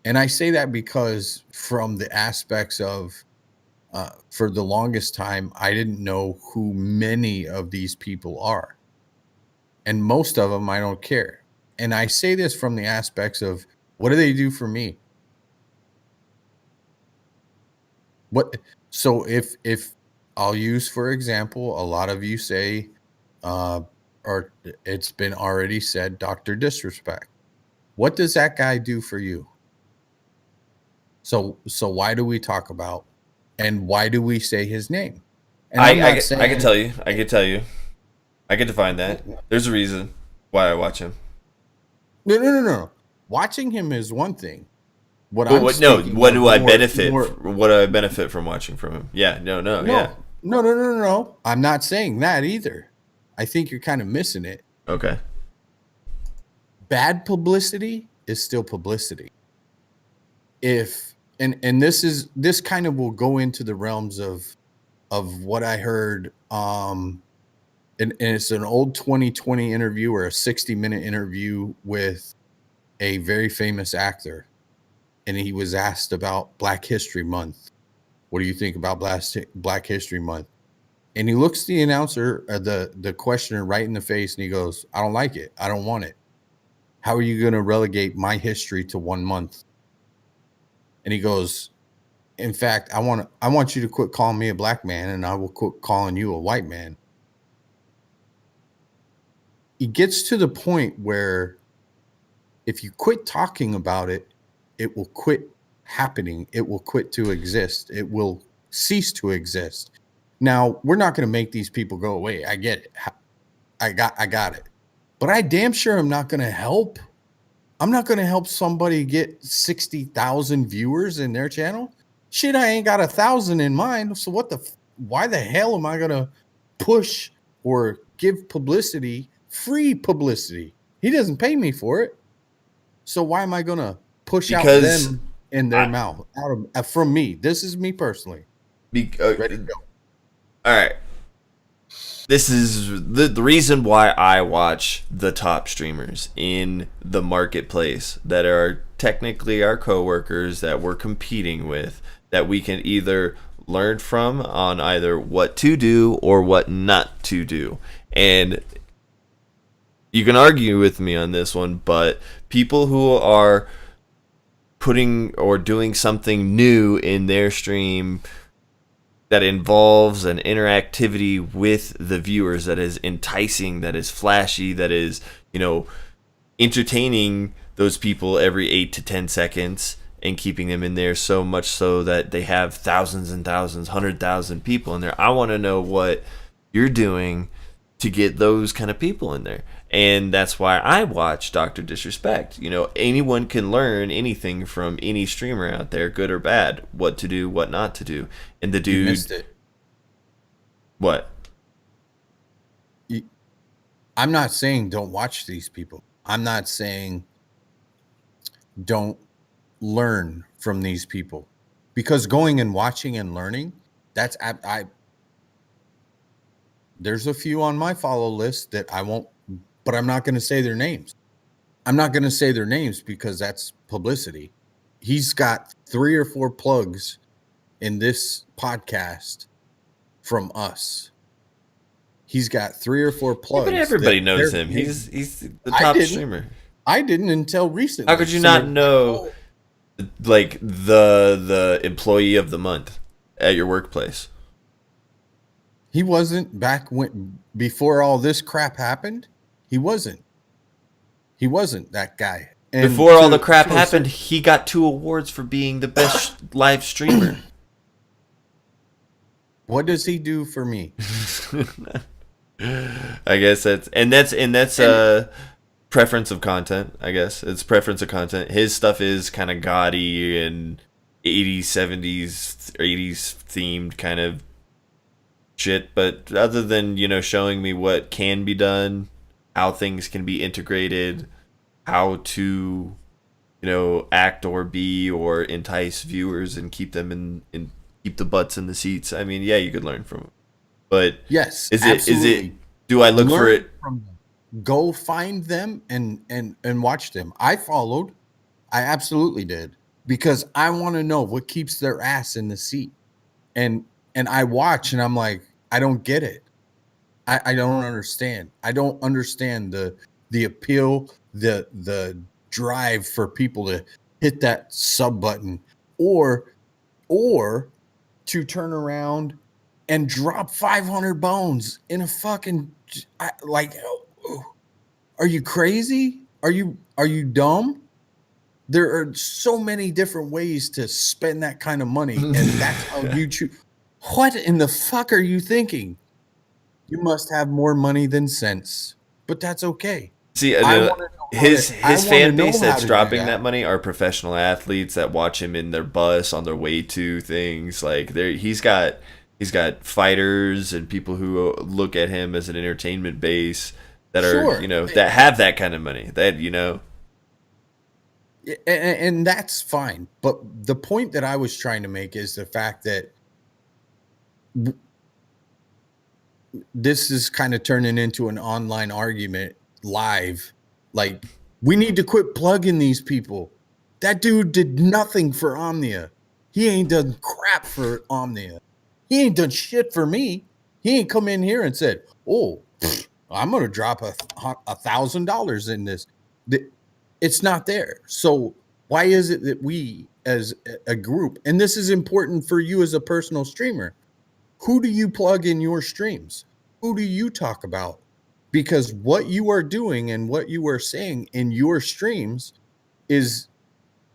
And I say that because from the aspects of for the longest time, I didn't know who many of these people are. And most of them, I don't care. And I say this from the aspects of, what do they do for me? What? So if I'll use for example, a lot of you say, or it's been already said, Dr. Disrespect. What does that guy do for you? So why do we talk about, and why do we say his name? And I'm not saying I can tell you. I can define that. There's a reason why I watch him. No. Watching him is one thing. What do I benefit? What do I benefit from watching from him? Yeah, no. No. I'm not saying that either. I think you're kind of missing it. Okay. Bad publicity is still publicity. If and this kind of will go into the realms of what I heard. And it's an old 2020 interview or a 60-minute interview with a very famous actor. And he was asked about Black History Month. What do you think about Black History Month? And he looks the announcer, the questioner, right in the face, and he goes, "I don't like it. I don't want it. How are you going to relegate my history to 1 month?" And he goes, "In fact, I want you to quit calling me a black man, and I will quit calling you a white man." He gets to the point where if you quit talking about it, it will quit happening. It will quit to exist. It will cease to exist. Now, we're not going to make these people go away. I get it. I got it. But I damn sure am not going to help. I'm not going to help somebody get 60,000 viewers in their channel. Shit, I ain't got 1,000 in mine. So why the hell am I going to push or give publicity, free publicity? He doesn't pay me for it. So why am I going to push out them in their mouth from me? This is me personally. Ready to go. All right. This is the reason why I watch the top streamers in the marketplace that are technically our coworkers that we're competing with, that we can either learn from on either what to do or what not to do. And you can argue with me on this one, but people who are putting or doing something new in their stream that involves an interactivity with the viewers, that is enticing, that is flashy, that is, entertaining those people every 8 to 10 seconds and keeping them in there so much so that they have thousands and thousands, 100,000 people in there. I want to know what you're doing to get those kind of people in there. And that's why I watch Dr. Disrespect. Anyone can learn anything from any streamer out there, good or bad, what to do, what not to do. And the dude... You missed it. What? I'm not saying don't watch these people. I'm not saying don't learn from these people. Because going and watching and learning, that's... There's a few on my follow list that I won't... But I'm not going to say their names. I'm not going to say their names because that's publicity. He's got 3 or 4 plugs in this podcast from us. He's got 3 or 4 plugs. Yeah, but everybody knows him. He's the top streamer. I didn't until recently. How could you not know, like, the employee of the month at your workplace? He wasn't back before all this crap happened. He wasn't that guy. And before all the crap happened, he got 2 awards for being the best live streamer. What does he do for me? I guess that's preference of content. I guess it's preference of content. His stuff is kind of gaudy and 80s, 70s, 80s themed kind of shit. But other than showing me what can be done, how things can be integrated, how to, act or be or entice viewers and keep them in keep the butts in the seats. I mean, yeah, you could learn from it. But yes, is it do I look for it? From them. Go find them and watch them. I followed. I absolutely did because I want to know what keeps their ass in the seat. And I watch and I'm like, I don't get it. I don't understand. I don't understand the appeal, the drive for people to hit that sub button or to turn around and drop 500 bones in a fucking like, are you crazy? Are you dumb? There are so many different ways to spend that kind of money, and that's how you choose. What in the fuck are you thinking? You must have more money than sense, but that's okay. See, I want to know his fan base that's how to do dropping that money are professional athletes that watch him in their bus on their way to things. Like he's got fighters and people who look at him as an entertainment base that Sure. are that have that kind of money. That and that's fine. But the point that I was trying to make is the fact that this is kind of turning into an online argument live. Like, we need to quit plugging these people. That dude did nothing for Omnia. He ain't done crap for Omnia. He ain't done shit for me. He ain't come in here and said, "Oh, I'm going to drop $1,000 in this." It's not there. So why is it that we as a group, and this is important for you as a personal streamer, who do you plug in your streams? Who do you talk about? Because what you are doing and what you are saying in your streams is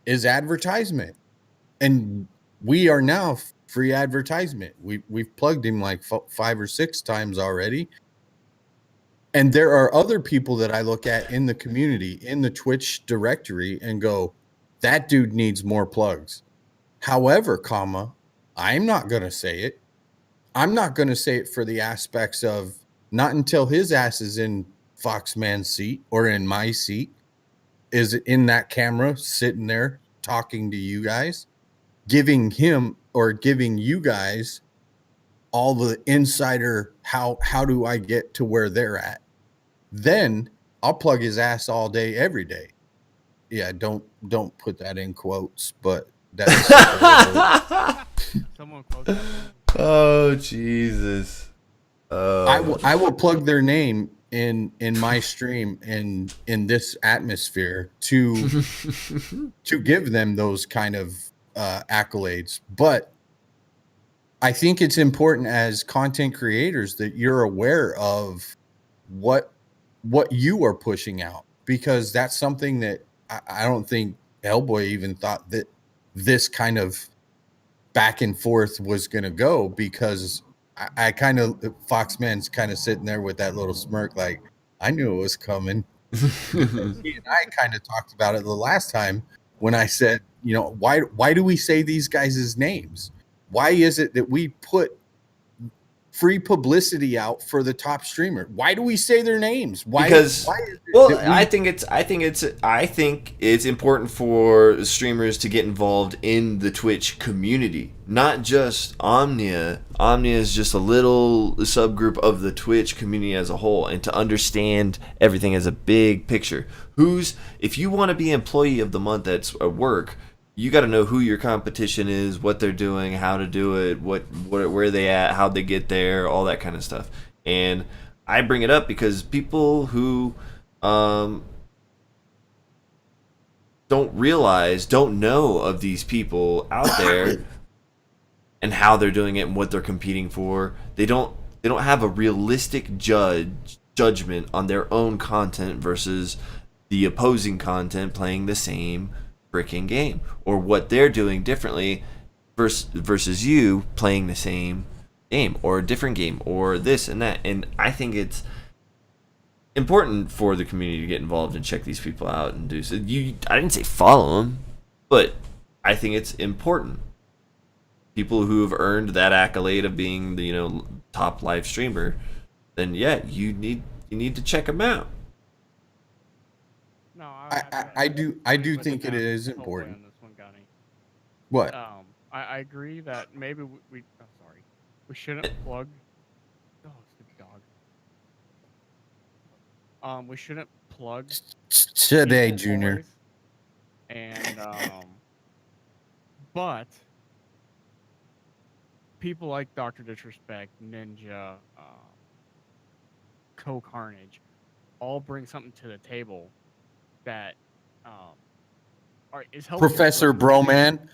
advertisement. And we are now free advertisement. We've plugged him like 5 or 6 times already. And there are other people that I look at in the community, in the Twitch directory, and go, that dude needs more plugs. However, I'm not going to say it. I'm not going to say it for the aspects of not until his ass is in Foxman's seat or in my seat, is in that camera sitting there talking to you guys, giving him or giving you guys all the insider, how do I get to where they're at? Then I'll plug his ass all day, every day. Yeah, don't put that in quotes, but that's Someone quote that. oh Jesus. I will plug their name in my stream in this atmosphere to give them those kind of accolades. But I think it's important as content creators that you're aware of what you are pushing out, because that's something that I don't think Hellboy even thought that this kind of back and forth was going to go, because I kind of, Foxman's kind of sitting there with that little smirk, like, I knew it was coming. He and I kind of talked about it the last time when I said, why do we say these guys' names? Why is it that we put free publicity out for the top streamer? Why do we say their names? Why is it I think it's important for streamers to get involved in the Twitch community, not just Omnia. Omnia is just a little subgroup of the Twitch community as a whole, and to understand everything as a big picture. If you want to be employee of the month at work, you got to know who your competition is, what they're doing, how to do it, where they at, how they get there, all that kind of stuff. And I bring it up because people who don't know of these people out there and how they're doing it and what they're competing for. They don't have a realistic judgment on their own content versus the opposing content playing the same freaking game, or what they're doing differently versus you playing the same game or a different game or this and that. And I think it's important for the community to get involved and check these people out and do so. I didn't say follow them, but I think it's important. People who have earned that accolade of being the top live streamer, then yeah, you need to check them out. No, I do think it is important. What? I agree that maybe we shouldn't plug. Oh, stupid dog. We shouldn't plug Today, Junior. And but people like Dr. Disrespect, Ninja, Co-Carnage, all bring something to the table that is helpful. Professor Broman.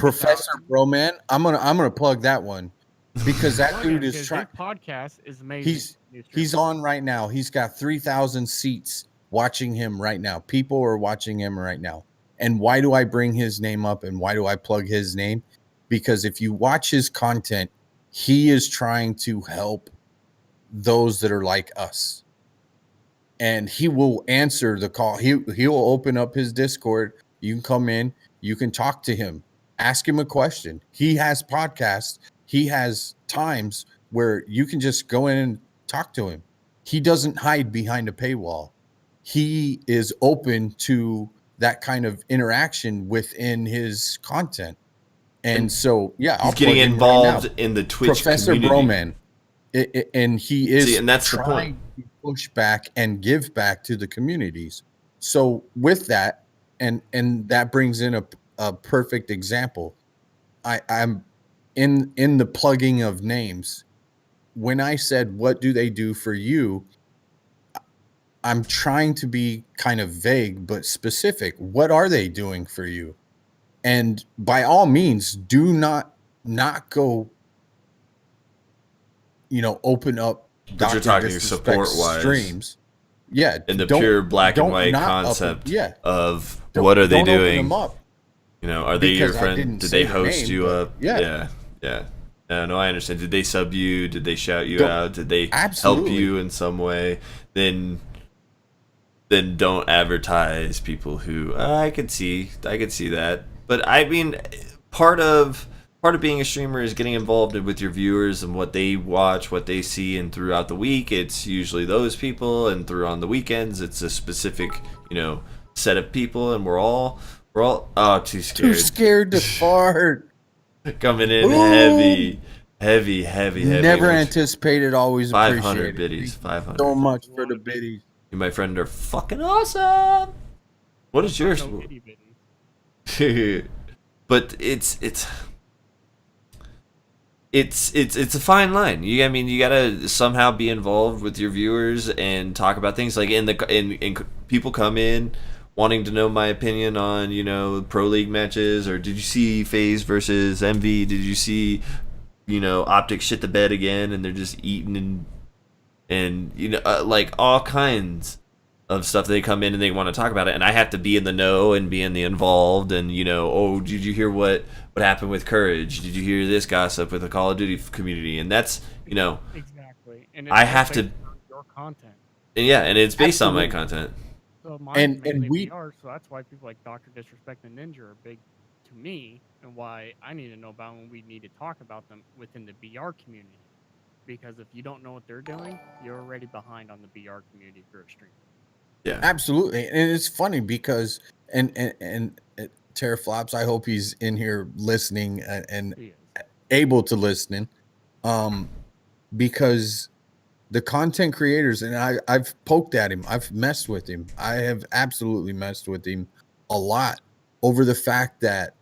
Professor Broman. I'm gonna plug that one because that dude is trying. Podcast is amazing. He's on right now. He's got 3,000 seats watching him right now. People are watching him right now. And why do I bring his name up and why do I plug his name? Because if you watch his content, he is trying to help those that are like us. And he will answer the call. He'll open up his Discord. You can come in, you can talk to him, ask him a question. He has podcasts. He has times where you can just go in and talk to him. He doesn't hide behind a paywall. He is open to that kind of interaction within his content. And so, yeah, he's getting involved in the Twitch Professor community. Broman, and he is and that's trying the point. to push back and give back to the communities. So with that, and that brings in a perfect example. I'm in the plugging of names. When I said, what do they do for you? I'm trying to be kind of vague, but specific. What are they doing for you? And by all means, do not go, open up But you're talking support-wise. streams. Yeah. In the pure black and white concept of what are they doing? Are they your friend? Did they host you up? Yeah. No, I understand. Did they sub you? Did they shout you out? Did they help you in some way? Then don't advertise people who I could see that. But I mean, part of being a streamer is getting involved with your viewers and what they watch, what they see, and throughout the week it's usually those people, and on the weekends it's a specific set of people, and we're all too scared to fart. Coming in heavy. Never anticipated, always 500 biddies. 500. So much for the biddies. You, my friend, are fucking awesome. What is yours? But it's a fine line. You gotta somehow be involved with your viewers and talk about things like in people come in wanting to know my opinion on Pro League matches, or did you see FaZe versus MV? Did you see Optic shit the bed again, and they're just eating and like all kinds of stuff. They come in and they want to talk about it, and I have to be in the know and be in the involved. And did you hear what happened with Courage? Did you hear this gossip with the Call of Duty community? And that's exactly. And it's I have to your content. And it's based on my content. So mine's mainly VR, so that's why people like Dr. Disrespect and Ninja are big to me, and why I need to know about when we need to talk about them within the BR community. Because if you don't know what they're doing, you're already behind on the BR community for a stream. Yeah, absolutely. And it's funny because and Teraflops, I hope he's in here listening and able to listen, because the content creators, and I've poked at him, I've messed with him, I have absolutely messed with him a lot over the fact that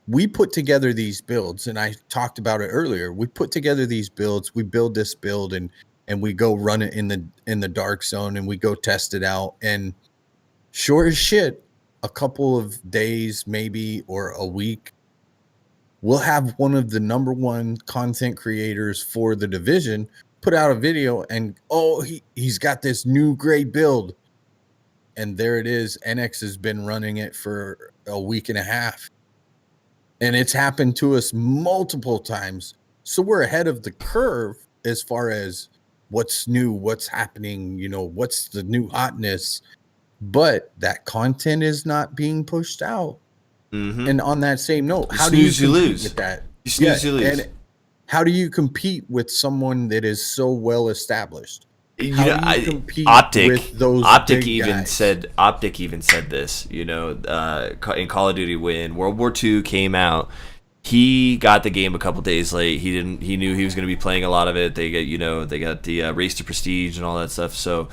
we put together these builds, and I talked about it earlier. We put together these builds, we build this build, and we go run it in the dark zone, and we go test it out. And sure as shit, a couple of days, maybe, or a week, we'll have one of the #1 content creators for the division put out a video, and he's got this new great build. And there it is. NX has been running it for a week and a half. And it's happened to us multiple times. So we're ahead of the curve as far as what's new, what's happening, what's the new hotness. But that content is not being pushed out. Mm-hmm. And on that same note, how do you compete with that? You snooze, you lose. And how do you compete with someone that is so well established? Optic even said this, in Call of Duty when World War II came out. He got the game a couple days late. He knew he was going to be playing a lot of it. They got the Race to Prestige and all that stuff. So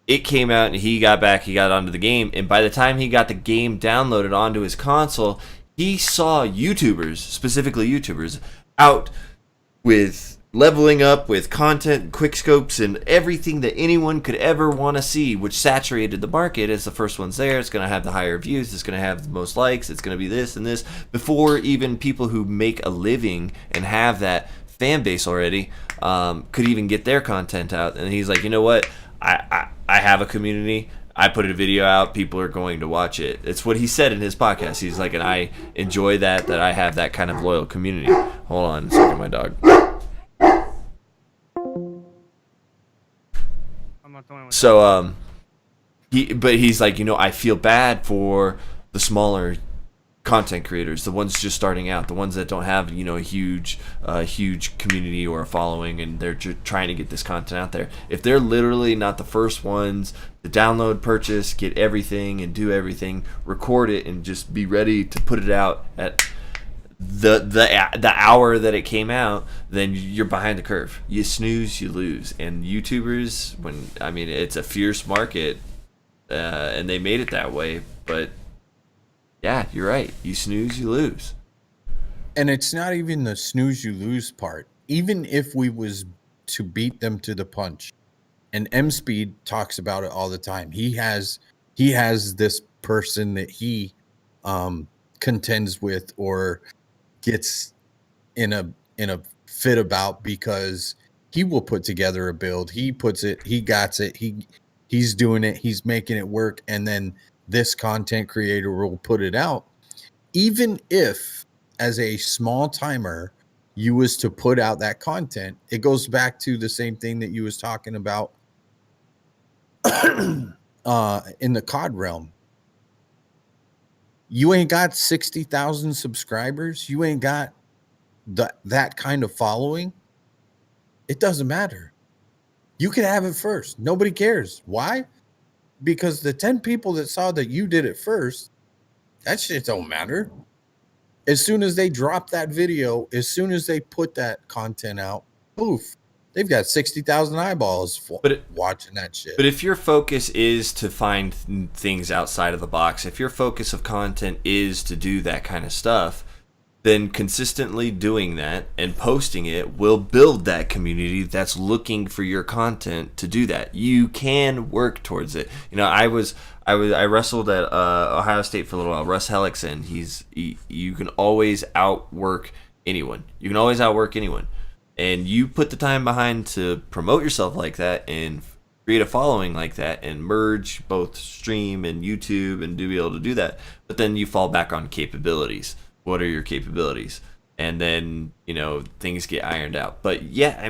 it came out and he got onto the game, and by the time he got the game downloaded onto his console, he saw YouTubers, specifically YouTubers, out with leveling up with content, quick scopes, and everything that anyone could ever want to see, which saturated the market as the first one's there. It's going to have the higher views. It's going to have the most likes. It's going to be this and this before even people who make a living and have that fan base already could even get their content out. And he's like, you know what? I have a community. I put a video out. People are going to watch it. It's what he said in his podcast. He's like, and I enjoy that I have that kind of loyal community. Hold on a second, my dog. So, he's like, I feel bad for the smaller content creators, the ones just starting out, the ones that don't have, a huge community or a following, and they're just trying to get this content out there. If they're literally not the first ones to download, purchase, get everything and do everything, record it, and just be ready to put it out at the hour that it came out, then you're behind the curve. You snooze, you lose. And YouTubers, it's a fierce market, and they made it that way. But yeah, you're right. You snooze, you lose. And it's not even the snooze, you lose part. Even if we was to beat them to the punch, and M Speed talks about it all the time. He has this person that he contends with or gets in a fit about, because he will put together a build. He puts it, he got it, he's doing it, he's making it work, and then this content creator will put it out. Even if as a small timer you was to put out that content, it goes back to the same thing that you was talking about in the COD realm. You ain't got 60,000 subscribers. You ain't got that kind of following. It doesn't matter. You can have it first. Nobody cares. Why? Because the 10 people that saw that you did it first, that shit don't matter. As soon as they drop that video, as soon as they put that content out, poof, they've got 60,000 eyeballs watching that shit. But if your focus is to find things outside of the box, if your focus of content is to do that kind of stuff, then consistently doing that and posting it will build that community that's looking for your content to do that. You can work towards it. I wrestled at Ohio State for a little while. Russ Hellickson, you can always outwork anyone. You can always outwork anyone. And you put the time behind to promote yourself like that and create a following like that and merge both stream and YouTube and be able to do that. But then you fall back on capabilities. What are your capabilities? And then, things get ironed out. But yeah,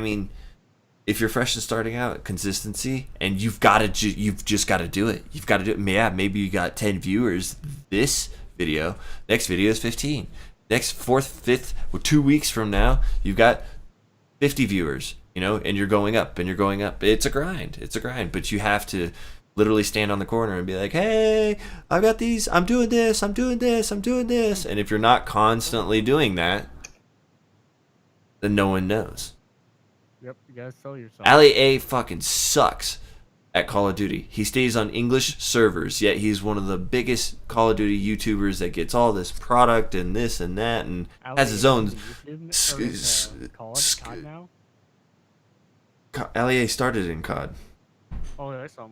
if you're fresh and starting out, consistency, and you've just got to do it. You've got to do it. Yeah, maybe you got 10 viewers this video. Next video is 15. Next, 4th, 5th, 2 weeks from now, you've got 50 viewers, and you're going up and you're going up. It's a grind. But you have to literally stand on the corner and be like, hey, I've got these, I'm doing this. And if you're not constantly doing that, then no one knows. Yep, you gotta sell yourself. Ali A fucking sucks at Call of Duty. He stays on English servers, yet he's one of the biggest Call of Duty YouTubers that gets all this product and this and that, and has his own. COD now? Ali A started in COD. Oh, that's I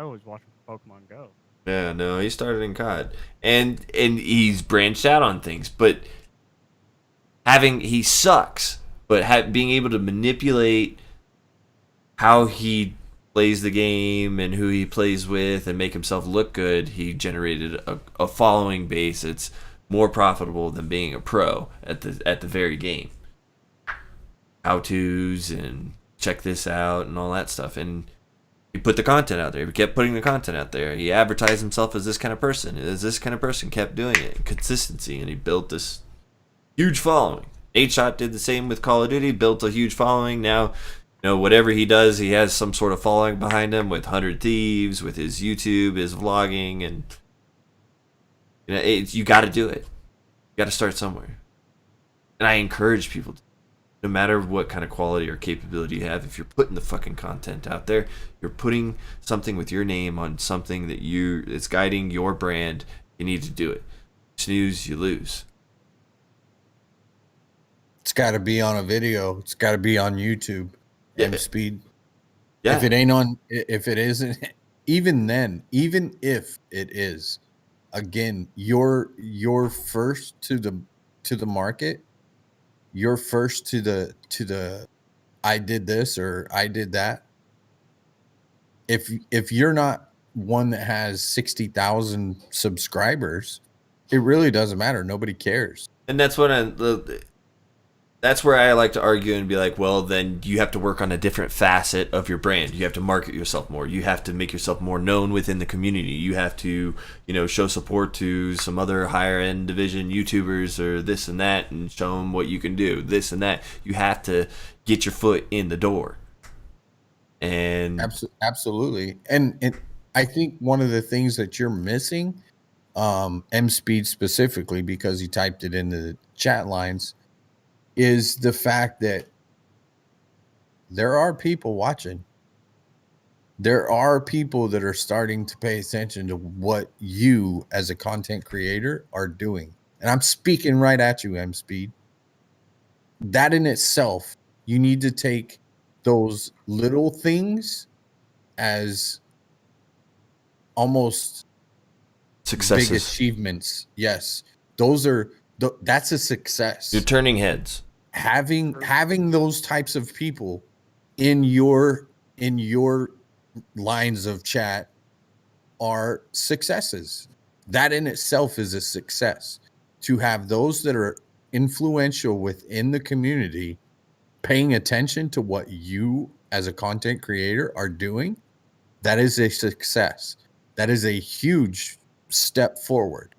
always watch Pokemon Go. Yeah, no, he started in COD, and he's branched out on things, but he sucks. But being able to manipulate how he plays the game and who he plays with and make himself look good, he generated a following base that's more profitable than being a pro at the very game. How-tos and check this out and all that stuff, and he put the content out there. He kept putting the content out there. He advertised himself as this kind of person. Kept doing it. Consistency, and he built this huge following. 8Shot did the same with Call of Duty, built a huge following. Now, whatever he does, he has some sort of following behind him with 100 Thieves, with his YouTube, his vlogging, and you got to do it. You got to start somewhere. And I encourage people to, no matter what kind of quality or capability you have, if you're putting the fucking content out there, you're putting something with your name on something that it's guiding your brand, you need to do it. Snooze, you lose. It's got to be on a video. It's got to be on YouTube. Yeah. Speed. Yeah. If it ain't on, if it isn't, even then, even if it is, again, you're first to the market. You're first to the I did this or I did that. If you're not one that has 60,000 subscribers, it really doesn't matter. Nobody cares. And that's what that's where I like to argue and be like, well, then you have to work on a different facet of your brand. You have to market yourself more. You have to make yourself more known within the community. You have to, show support to some other higher end division YouTubers or this and that, and show them what you can do, this and that. You have to get your foot in the door. And absolutely. And I think one of the things that you're missing, M Speed specifically, because he typed it into the chat lines, is the fact that there are people watching. There are people that are starting to pay attention to what you as a content creator are doing. And I'm speaking right at you, M Speed. That in itself, you need to take those little things as almost successes. Big achievements. Yes. That's a success. You're turning heads. Having those types of people in your lines of chat are successes. That in itself is a success. To have those that are influential within the community paying attention to what you as a content creator are doing, that is a success. That is a huge step forward.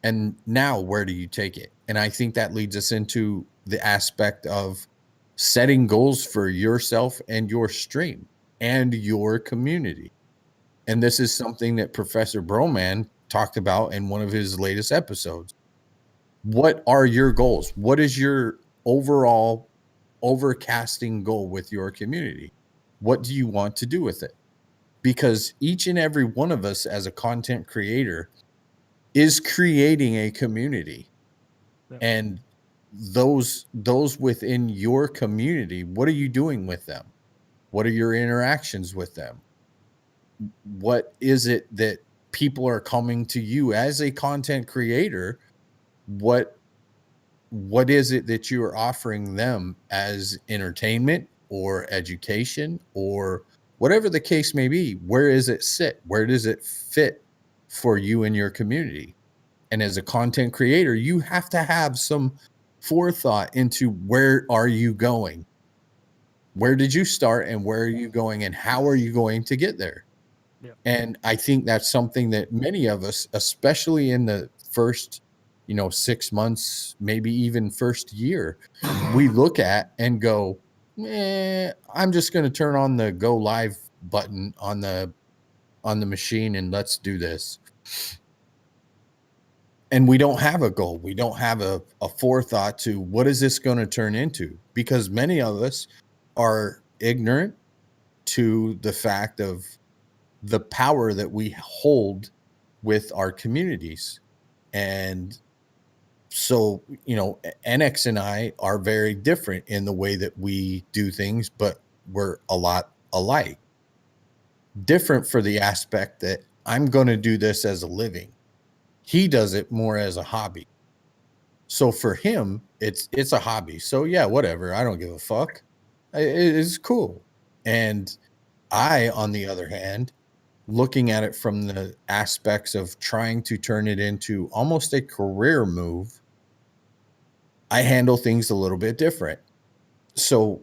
And now where do you take it? And I think that leads us into the aspect of setting goals for yourself and your stream and your community. And this is something that Professor Broman talked about in one of his latest episodes. What are your goals? What is your overall overcasting goal with your community? What do you want to do with it? Because each and every one of us as a content creator is creating a community. Yeah. And those within your community, what are you doing with them? What are your interactions with them? What is it that people are coming to you as a content creator? What is it that you are offering them as entertainment or education or whatever the case may be? Where does it sit? Where does it fit for you and your community? And as a content creator, you have to have some forethought into where are you going? Where did you start and where are you going and how are you going to get there? Yeah. And I think that's something that many of us, especially in the first, 6 months, maybe even first year, we look at and go, I'm just going to turn on the go live button on the machine and let's do this. And we don't have a goal. We don't have a forethought to what is this going to turn into? Because many of us are ignorant to the fact of the power that we hold with our communities. And so, NX and I are very different in the way that we do things, but we're a lot alike. Different for the aspect that I'm going to do this as a living. He does it more as a hobby. So for him, it's a hobby. So yeah, whatever. I don't give a fuck. It's cool. And I, on the other hand, looking at it from the aspects of trying to turn it into almost a career move, I handle things a little bit different. So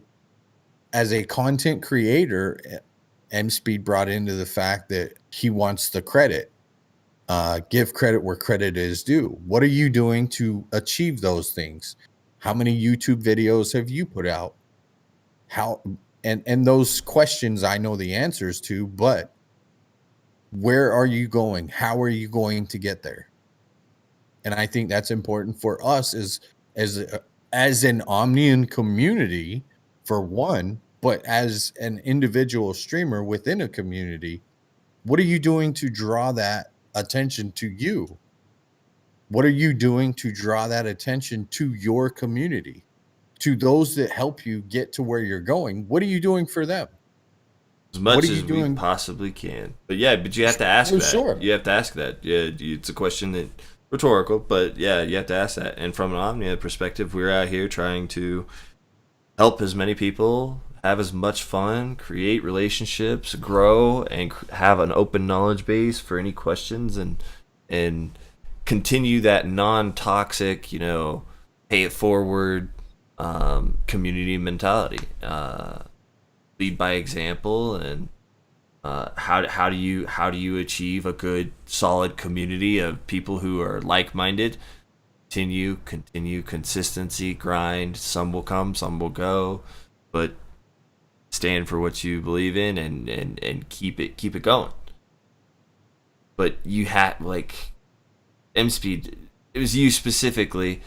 as a content creator, M Speed brought into the fact that he wants the credit. Give credit where credit is due. What are you doing to achieve those things? How many YouTube videos have you put out? And those questions I know the answers to, but where are you going? How are you going to get there? And I think that's important for us as an Omnian community, for one, but as an individual streamer within a community, what are you doing to draw that attention to you? What are you doing to draw that attention to your community? to those that help you get to where you're going, what are you doing for them? As much What are as you we doing? possibly can. But yeah, but you have to ask Oh, that. sure. You have to ask that. Yeah, it's a question that rhetorical, but yeah, you have to ask that. And from an Omnia perspective, we're out here trying to help as many people have as much fun, create relationships, grow, and have an open knowledge base for any questions, and continue that non-toxic, pay it forward community mentality. Lead by example, and how do you achieve a good solid community of people who are like-minded? Continue, consistency, grind. Some will come, some will go, but stand for what you believe in, and keep it going. But you had, like, MSpeed, it was you specifically.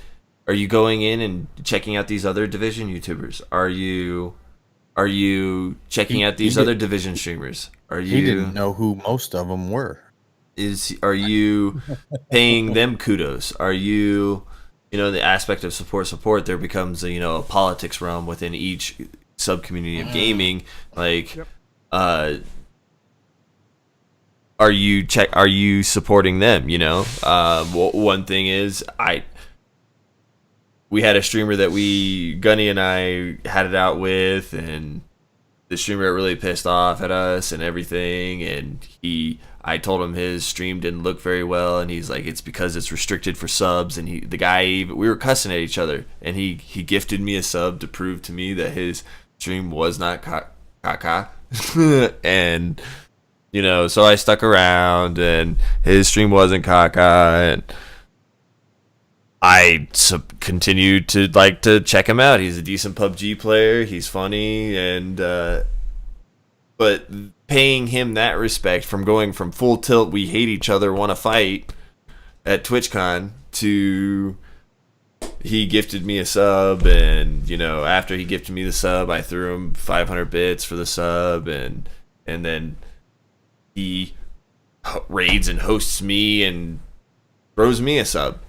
Are you going in and checking out these other division YouTubers? Are you checking out these other division streamers? He didn't know who most of them were. Are you paying them kudos? Are you, the aspect of support? There becomes a politics realm within each sub community of gaming. Like, Yep. are you supporting them? One thing is, we had a streamer that Gunny and I had it out with, and the streamer got really pissed off at us and everything, and I told him his stream didn't look very well, and he's like, it's because it's restricted for subs, and we were cussing at each other, and he gifted me a sub to prove to me that his stream was not caca. And so I stuck around, and his stream wasn't caca, and I continued to check him out. He's a decent PUBG player. He's funny, and but paying him that respect from going from full tilt, we hate each other, want to fight at TwitchCon, to he gifted me a sub, and after he gifted me the sub, I threw him 500 bits for the sub, and then he raids and hosts me and throws me a sub.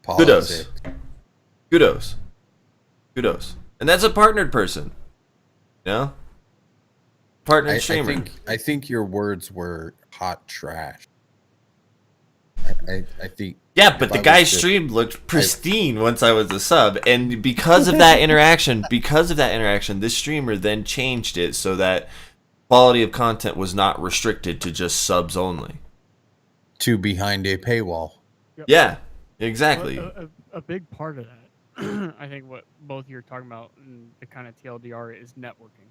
Politics. Kudos. And that's a partnered person. Partnered streamer. I think your words were hot trash. I think. Yeah, but the guy's stream looked pristine once I was a sub, and because of that interaction, this streamer then changed it so that quality of content was not restricted to just subs only. To behind a paywall. Yep. Yeah, exactly. A big part of that, I think, what both of you are talking about, and the kind of TLDR, is networking.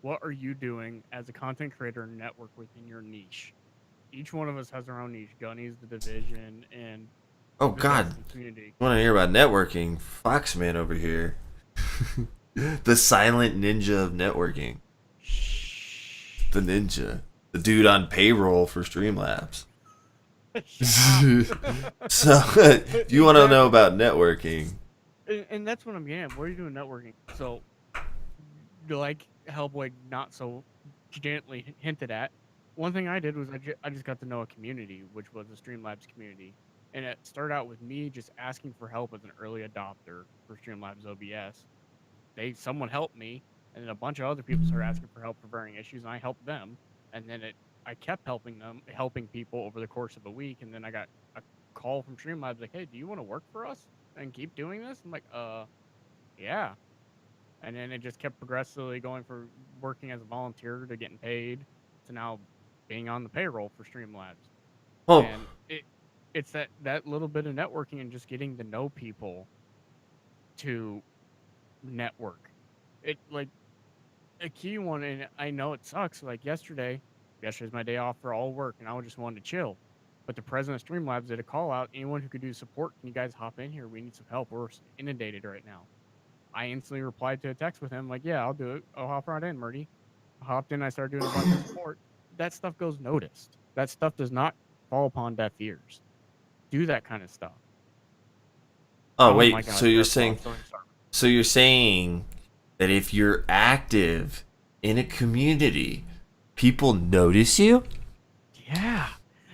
What are you doing as a content creator to network within your niche? Each one of us has our own niche. Gunny's the division, and oh god, community. Want to hear about networking? Foxman over here, the silent ninja of networking. The ninja, the dude on payroll for Streamlabs. So, if you want to know about networking, and that's what I'm getting at. What are you doing networking? So, like Hellboy not so gently hinted at, one thing I did was I just got to know a community, which was the Streamlabs community, and it started out with me just asking for help as an early adopter for Streamlabs OBS. Someone helped me, and then a bunch of other people started asking for help for varying issues, and I helped them, and then I kept helping people over the course of a week, and then I got a call from Streamlabs like, hey, do you want to work for us and keep doing this? I'm like, yeah. And then it just kept progressively going from working as a volunteer to getting paid to now being on the payroll for Streamlabs. oh, And it's that little bit of networking and just getting to know people to network. It, like, a key one, and I know it sucks, like yesterday's my day off for all work, and I just wanted to chill. But the president of Streamlabs did a call out. Anyone who could do support, can you guys hop in here? We need some help. We're inundated right now. I instantly replied to a text with him, like, yeah, I'll do it. I'll hop right in, Murdy. I hopped in. I started doing a bunch of support. That stuff goes noticed. That stuff does not fall upon deaf ears. Do that kind of stuff. oh my wait, God, so you're that's saying, awesome. that if you're active in a community, people notice you? Yeah.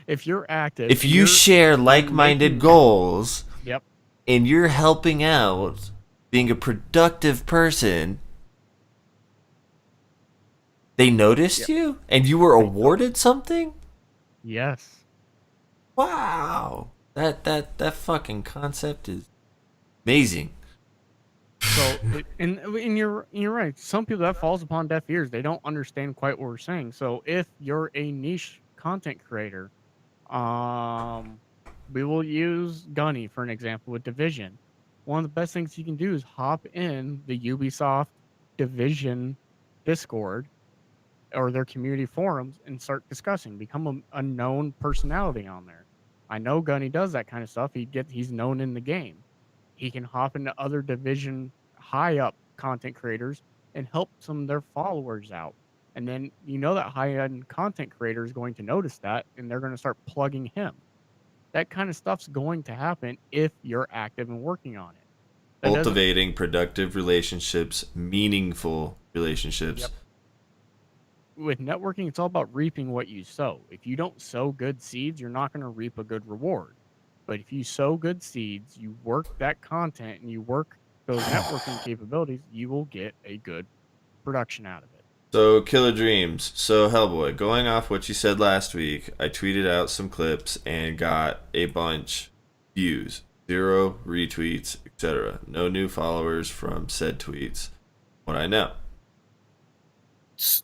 If you're active, If you share like-minded goals, yep, and you're helping out, being a productive person. They noticed you, and you were awarded something. Yes. Wow, that fucking concept is amazing. So, and you're right. Some people that falls upon deaf ears. They don't understand quite what we're saying. So, if you're a niche content creator, we will use Gunny for an example with Division. One of the best things you can do is hop in the Ubisoft Division Discord or their community forums and start discussing. Become a known personality on there. I know Gunny does that kind of stuff. He's known in the game. He can hop into other Division high up content creators and help some of their followers out. And then that high end content creator is going to notice that and they're going to start plugging him. That kind of stuff's going to happen if you're active and working on it. Cultivating productive relationships, meaningful relationships. Yep. With networking, it's all about reaping what you sow. If you don't sow good seeds, you're not going to reap a good reward. But if you sow good seeds, you work that content and you work those networking capabilities, you will get a good production out of it. So, Killer Dreams. So, Hellboy, going off what you said last week, I tweeted out some clips and got a bunch views, 0 retweets, etc. No new followers from said tweets. What I know.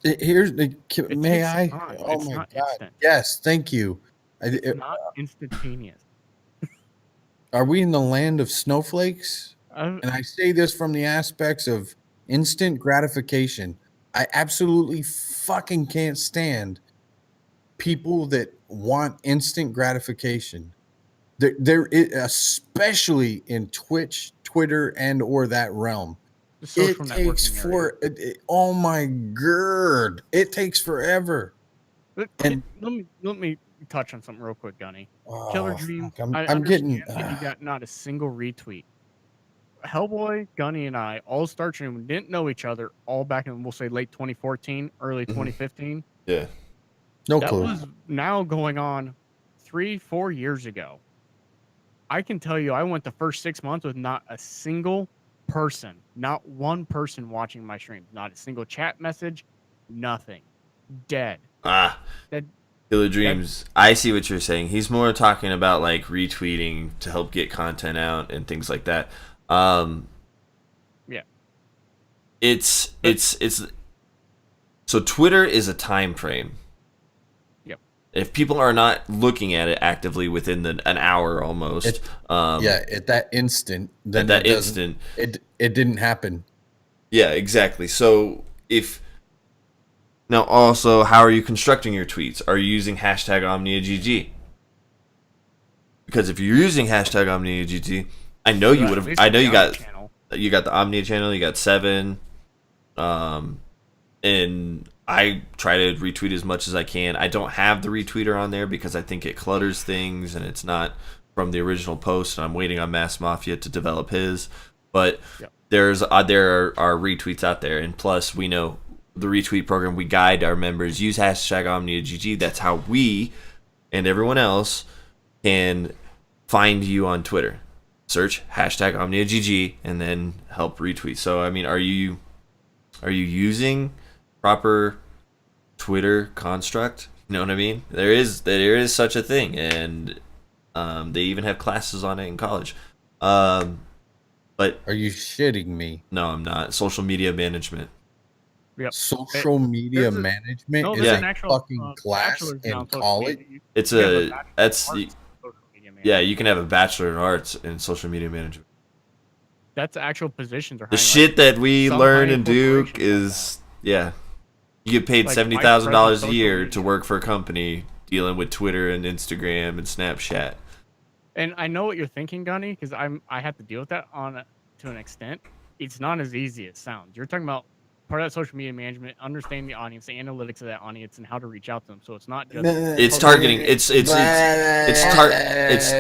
Here's the. May I? Time. Oh it's my not God! instant. Yes, thank you. It's not instantaneous. Are we in the land of snowflakes? And I say this from the aspects of instant gratification. I absolutely fucking can't stand people that want instant gratification. There is, especially in Twitch, Twitter, and or that realm. It takes oh my god, it takes forever. And let me touch on something real quick, Gunny. Killer Dream. I'm getting. You got not a single retweet. Hellboy, Gunny, and I all started and didn't know each other all back in, we'll say, late 2014, early 2015. Yeah. No that clue. Was now going on 3-4 years ago. I can tell you, I went the first 6 months with not a single person, not one person watching my streams, not a single chat message, nothing. Dead. Killer Dreams. I see what you're saying. He's more talking about like retweeting to help get content out and things like that. Yeah. It's so Twitter is a time frame. Yep. If people are not looking at it actively within an hour almost, at that instant, then it didn't happen. Yeah, exactly. So now also, how are you constructing your tweets? Are you using hashtag OmniaGG? Because if you're using hashtag OmniaGG, I know you would have. I know you got the Omnia channel. You got 7, and I try to retweet as much as I can. I don't have the retweeter on there because I think it clutters things and it's not from the original post. And I'm waiting on Mass Mafia to develop his, but there are retweets out there, and plus we know the retweet program. We guide our members use hashtag OmniaGG. That's how we and everyone else can find you on Twitter. Search hashtag OmniaGG and then help retweet. So I mean, are you using proper Twitter construct? You know what I mean? There is such a thing, and they even have classes on it in college. But are you shitting me? No, I'm not. Social media management. Yep. Social media management no, is an actual fucking class in college. It's you can have a bachelor in arts in social media management. That's actual positions. The shit that we learn in Duke is you get paid $70,000 a year to work for a company dealing with Twitter and Instagram and Snapchat. And I know what you're thinking, Gunny, because I have to deal with that to an extent. It's not as easy as it sounds. You're talking about part of that social media management, understanding the audience, the analytics of that audience, and how to reach out to them. So it's not just it's targeting. It's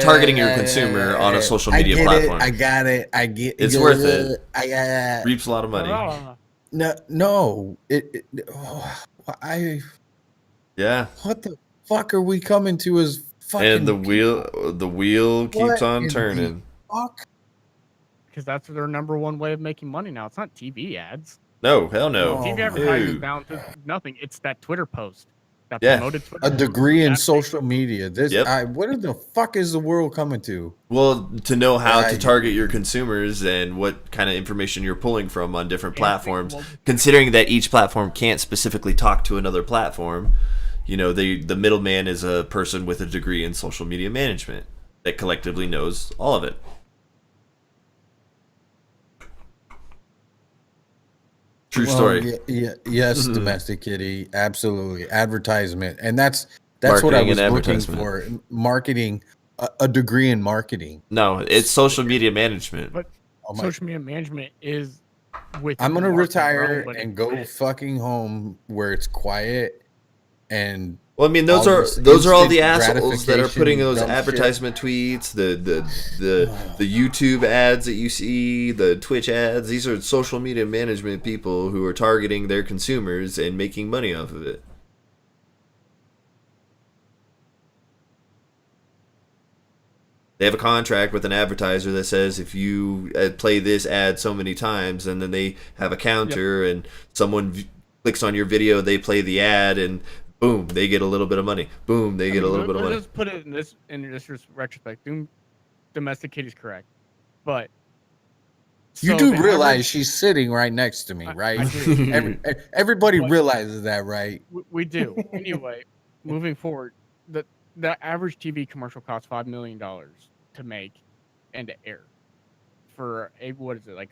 targeting your consumer on a social media platform. I got it. I get. It's worth it. Reaps a lot of money. No. Yeah. What the fuck are we coming to? As fucking and the wheel keeps on turning. Fuck because that's their number one way of making money now. It's not TV ads. No, hell no. TV Oh, advertising is Ew. down to nothing. It's that Twitter post, that Yeah. promoted Twitter a post. degree in That social media. This, Yep. what the fuck is the world coming to? Well, to know how to Right. target your consumers and what kind of information you're pulling from on different platforms, well- considering that each platform can't specifically talk to another platform, you know, the middleman is a person with a degree in social media management that collectively knows all of it. True Well, story. yes, domestic kitty, absolutely. Advertisement, and that's what I Marketing was and looking advertisement. for. Marketing, a degree in marketing. No, it's social media management. But Oh my- social media management is with. I'm gonna marketing retire realm, but and it's go with- fucking home where it's quiet and Well, I mean, those all are this all the instant assholes that are putting gratification those dumb shit. advertisement tweets, the YouTube ads that you see, the Twitch ads. These are social media management people who are targeting their consumers and making money off of it. They have a contract with an advertiser that says if you play this ad so many times, and then they have a counter, and someone clicks on your video, they play the ad, and boom, they get a little bit of money. Boom, they get a little bit of money. Let's put it in this retrospect. Domestic kitty's correct, but You so do the realize average- she's sitting right next to me, right? I do. Everybody But- realizes that, right? We do. Anyway, moving forward, the average TV commercial costs $5 million to make and to air for a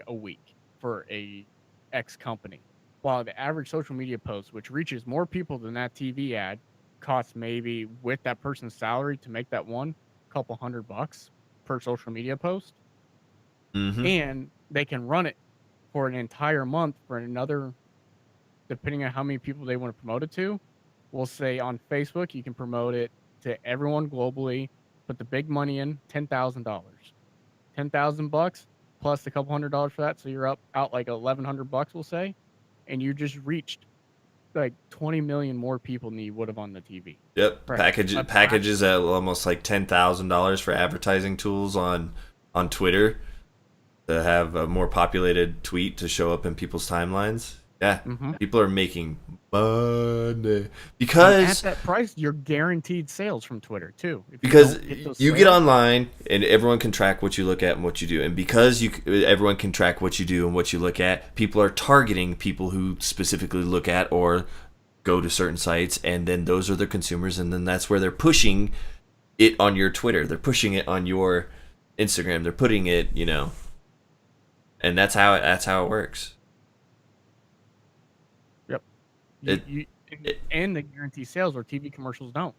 week for a X company. While the average social media post, which reaches more people than that TV ad, costs maybe with that person's salary to make that one couple $100 per social media post. Mm-hmm. And they can run it for an entire month for another, depending on how many people they want to promote it to. We'll say on Facebook, you can promote it to everyone globally, put the big money in, $10,000. $10,000 plus a couple $100 for that, so you're out like $1,100, we'll say, and you just reached like 20 million more people than you would have on the TV. Yep. Right. Packages at almost like $10,000 for advertising tools on Twitter to have a more populated tweet to show up in people's timelines. Yeah, people are making money because at that price, you're guaranteed sales from Twitter too. Because you get online and everyone can track what you look at and what you do, and because everyone can track what you do and what you look at, people are targeting people who specifically look at or go to certain sites, and then those are their consumers, and then that's where they're pushing it on your Twitter, they're pushing it on your Instagram, they're putting it, and that's how it works. And they guarantee sales where TV commercials don't.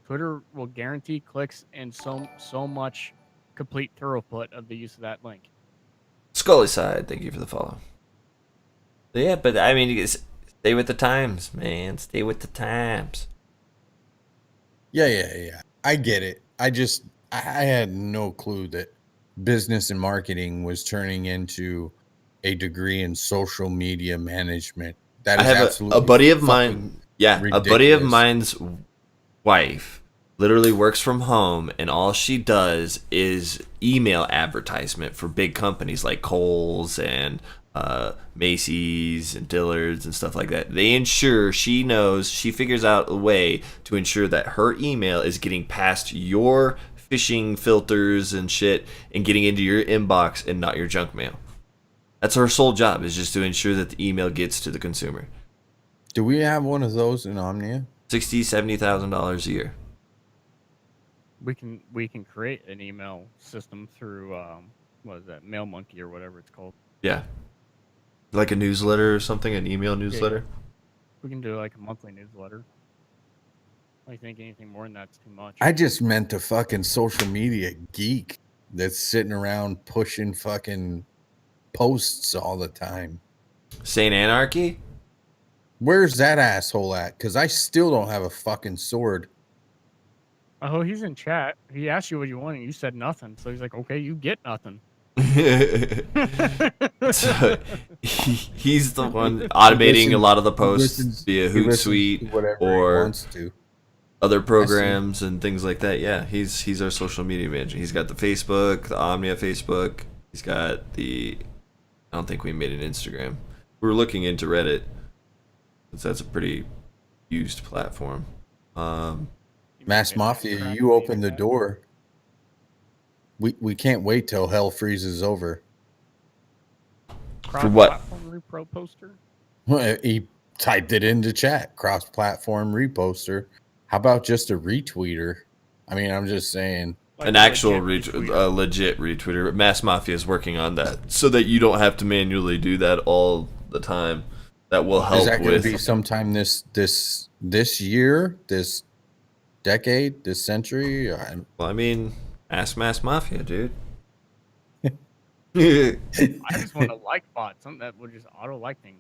Twitter will guarantee clicks and so much complete throughput of the use of that link. Scully side, thank you for the follow. Yeah, but I mean, stay with the times, man. Stay with the times. Yeah. I get it. I had no clue that business and marketing was turning into a degree in social media management. That is I have absolutely a buddy of mine. fucking Yeah, ridiculous. a buddy of mine's wife literally works from home, and all she does is email advertisement for big companies like Kohl's and Macy's and Dillard's and stuff like that. They ensure she figures out a way to ensure that her email is getting past your phishing filters and shit and getting into your inbox and not your junk mail. That's her sole job, is just to ensure that the email gets to the consumer. Do we have one of those in Omnia? $70,000 a year. We can create an email system through what is that, Mail Monkey or whatever it's called. Yeah. Like a newsletter or something, an email newsletter? We can do like a monthly newsletter. I think anything more than that's too much. I just meant a fucking social media geek that's sitting around pushing fucking posts all the time. Saint Anarchy? Where's that asshole at? Because I still don't have a fucking sword. Oh, he's in chat. He asked you what you wanted. You said nothing. So he's like, okay, you get nothing. So, he's the one automating a lot of the posts via Hootsuite or other programs and things like that. Yeah, he's our social media manager. He's got the Facebook, the Omnia Facebook. He's got the. I don't think we made an Instagram. We were looking into Reddit, since that's a pretty used platform. Mass Mafia, you open the door. We can't wait till hell freezes over. For what? Cross-platform repro poster? He typed it into chat. Cross-platform reposter. How about just a retweeter? I mean, I'm just saying. Like An actual legit retweeter. Mass Mafia is working on that, so that you don't have to manually do that all the time. That will help. Is that going with to be sometime this year, this decade, this century? Well, I mean, ask Mass Mafia, dude. I just want a like bot, something that would just auto like things.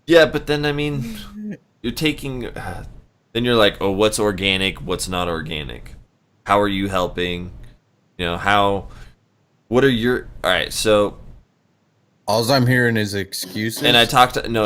Yeah, but then I mean, you're taking. Then you're like, oh, what's organic? What's not organic? How are you helping? You know how? What are your? All right, so. All I'm hearing is excuses. And I talked to no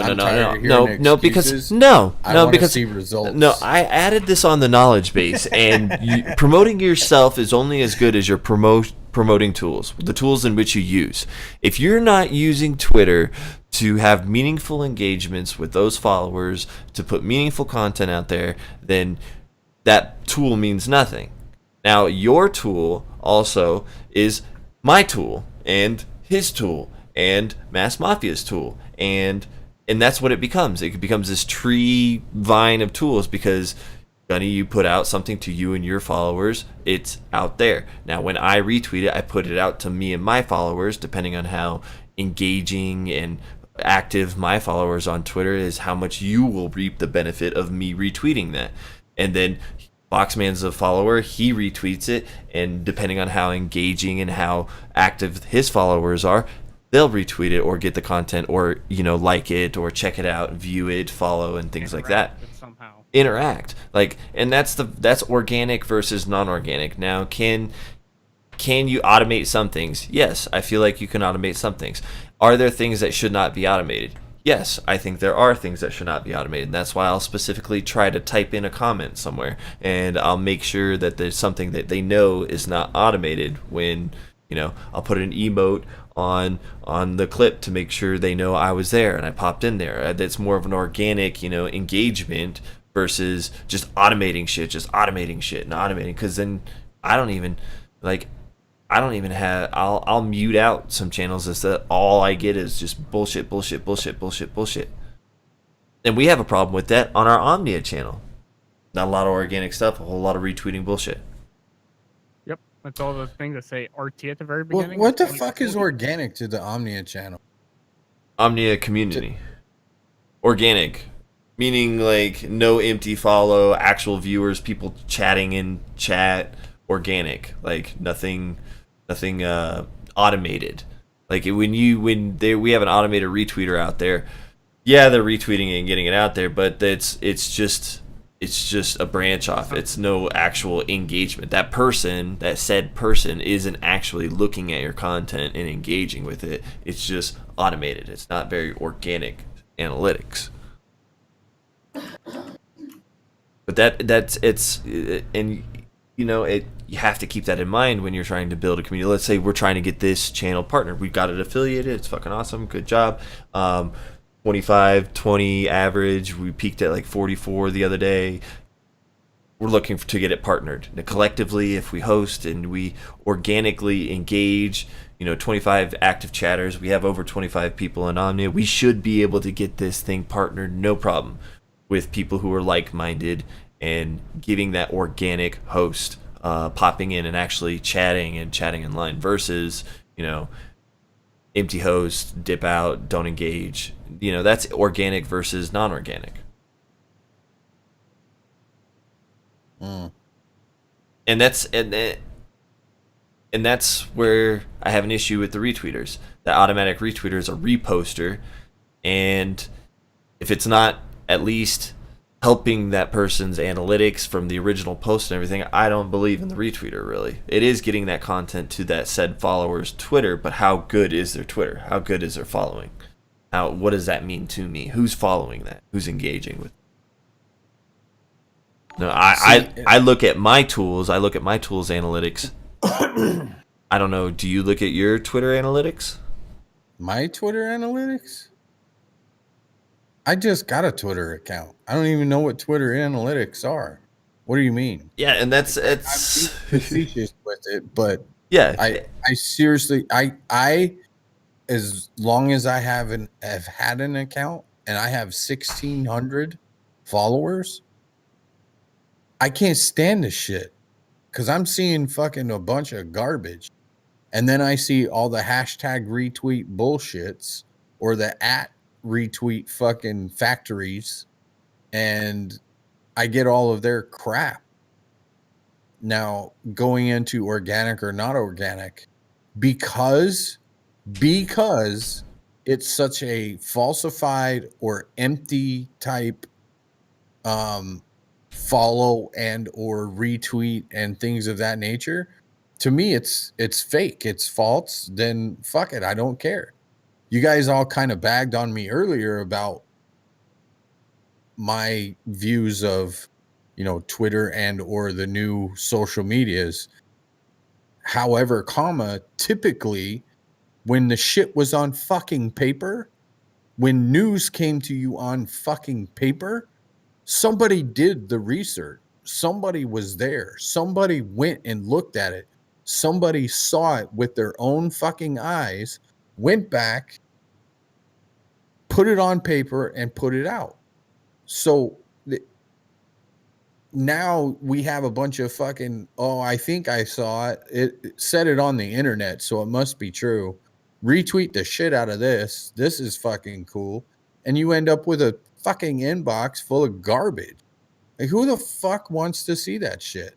because see results. No, I added this on the knowledge base, and promoting yourself is only as good as your promoting tools, the tools in which you use. If you're not using Twitter to have meaningful engagements with those followers, to put meaningful content out there, then that tool means nothing. Now, your tool also is my tool and his tool and Mass Mafia's tool, and that's what it becomes. It becomes this tree vine of tools because, Gunny, you put out something to you and your followers, it's out there. Now, when I retweet it, I put it out to me and my followers, depending on how engaging and active my followers on Twitter is, how much you will reap the benefit of me retweeting that. And then Boxman's a follower, he retweets it, and depending on how engaging and how active his followers are, they'll retweet it or get the content or, like it or check it out, view it, follow, and things like that. Interact. And that's organic versus non-organic. Now, can you automate some things? Yes, I feel like you can automate some things. Are there things that should not be automated? Yes, I think there are things that should not be automated. And that's why I'll specifically try to type in a comment somewhere, and I'll make sure that there's something that they know is not automated when, I'll put an emote on the clip to make sure they know I was there and I popped in there. That's more of an organic, engagement versus just automating shit and automating. Because then I don't even have. I'll mute out some channels that all I get is just bullshit. And we have a problem with that on our Omnia channel. Not a lot of organic stuff, a whole lot of retweeting bullshit. Yep, that's all those things that say RT at the very beginning. What the fuck is organic to the Omnia channel? Omnia community. Organic. Meaning no empty follow, actual viewers, people chatting in chat, organic. Nothing automated. We have an automated retweeter out there. Yeah, they're retweeting it and getting it out there, but it's just a branch off. It's no actual engagement. That said person isn't actually looking at your content and engaging with it. It's just automated. It's not very organic analytics. But you have to keep that in mind when you're trying to build a community. Let's say we're trying to get this channel partnered. We've got it affiliated. It's fucking awesome. Good job. 25, 20 average. We peaked at 44 the other day. We're looking to get it partnered. Now, collectively, if we host and we organically engage, 25 active chatters, we have over 25 people in Omnia. We should be able to get this thing partnered, no problem, with people who are like-minded and giving that organic host, popping in and actually chatting in line versus, empty host, dip out, don't engage. That's organic versus non-organic. And that's where I have an issue with the retweeters. The automatic retweeter is a reposter, and if it's not at least helping that person's analytics from the original post and everything, I don't believe in the retweeter, really. It is getting that content to that said follower's Twitter, but how good is their Twitter? How good is their following? What does that mean to me? Who's following that? Who's engaging with it? No, I look at my tools. I look at my tools analytics. I I don't know. Do you look at your Twitter analytics? My Twitter analytics? I just got a Twitter account. I don't even know what Twitter analytics are. What do you mean? Yeah, and that's I'm being facetious with it, but yeah. I seriously, I as long as I have had an account and I have 1,600 followers, I can't stand this shit because I'm seeing fucking a bunch of garbage, and then I see all the hashtag retweet bullshits or the at retweet fucking factories, and I get all of their crap. Now, going into organic or not organic, because it's such a falsified or empty type follow and or retweet and things of that nature, to me it's fake, it's false, then fuck it, I don't care. You guys all kind of bagged on me earlier about my views of, you know, Twitter and or the new social medias. However, typically when the shit was on fucking paper, when news came to you on fucking paper, somebody did the research. Somebody was there. Somebody went and looked at it. Somebody saw it with their own fucking eyes, went back, put it on paper, and put it out. So now we have a bunch of fucking, oh, I think I saw it. It said it on the internet, so it must be true. Retweet the shit out of this. This is fucking cool. And you end up with a fucking inbox full of garbage. Like, who the fuck wants to see that shit?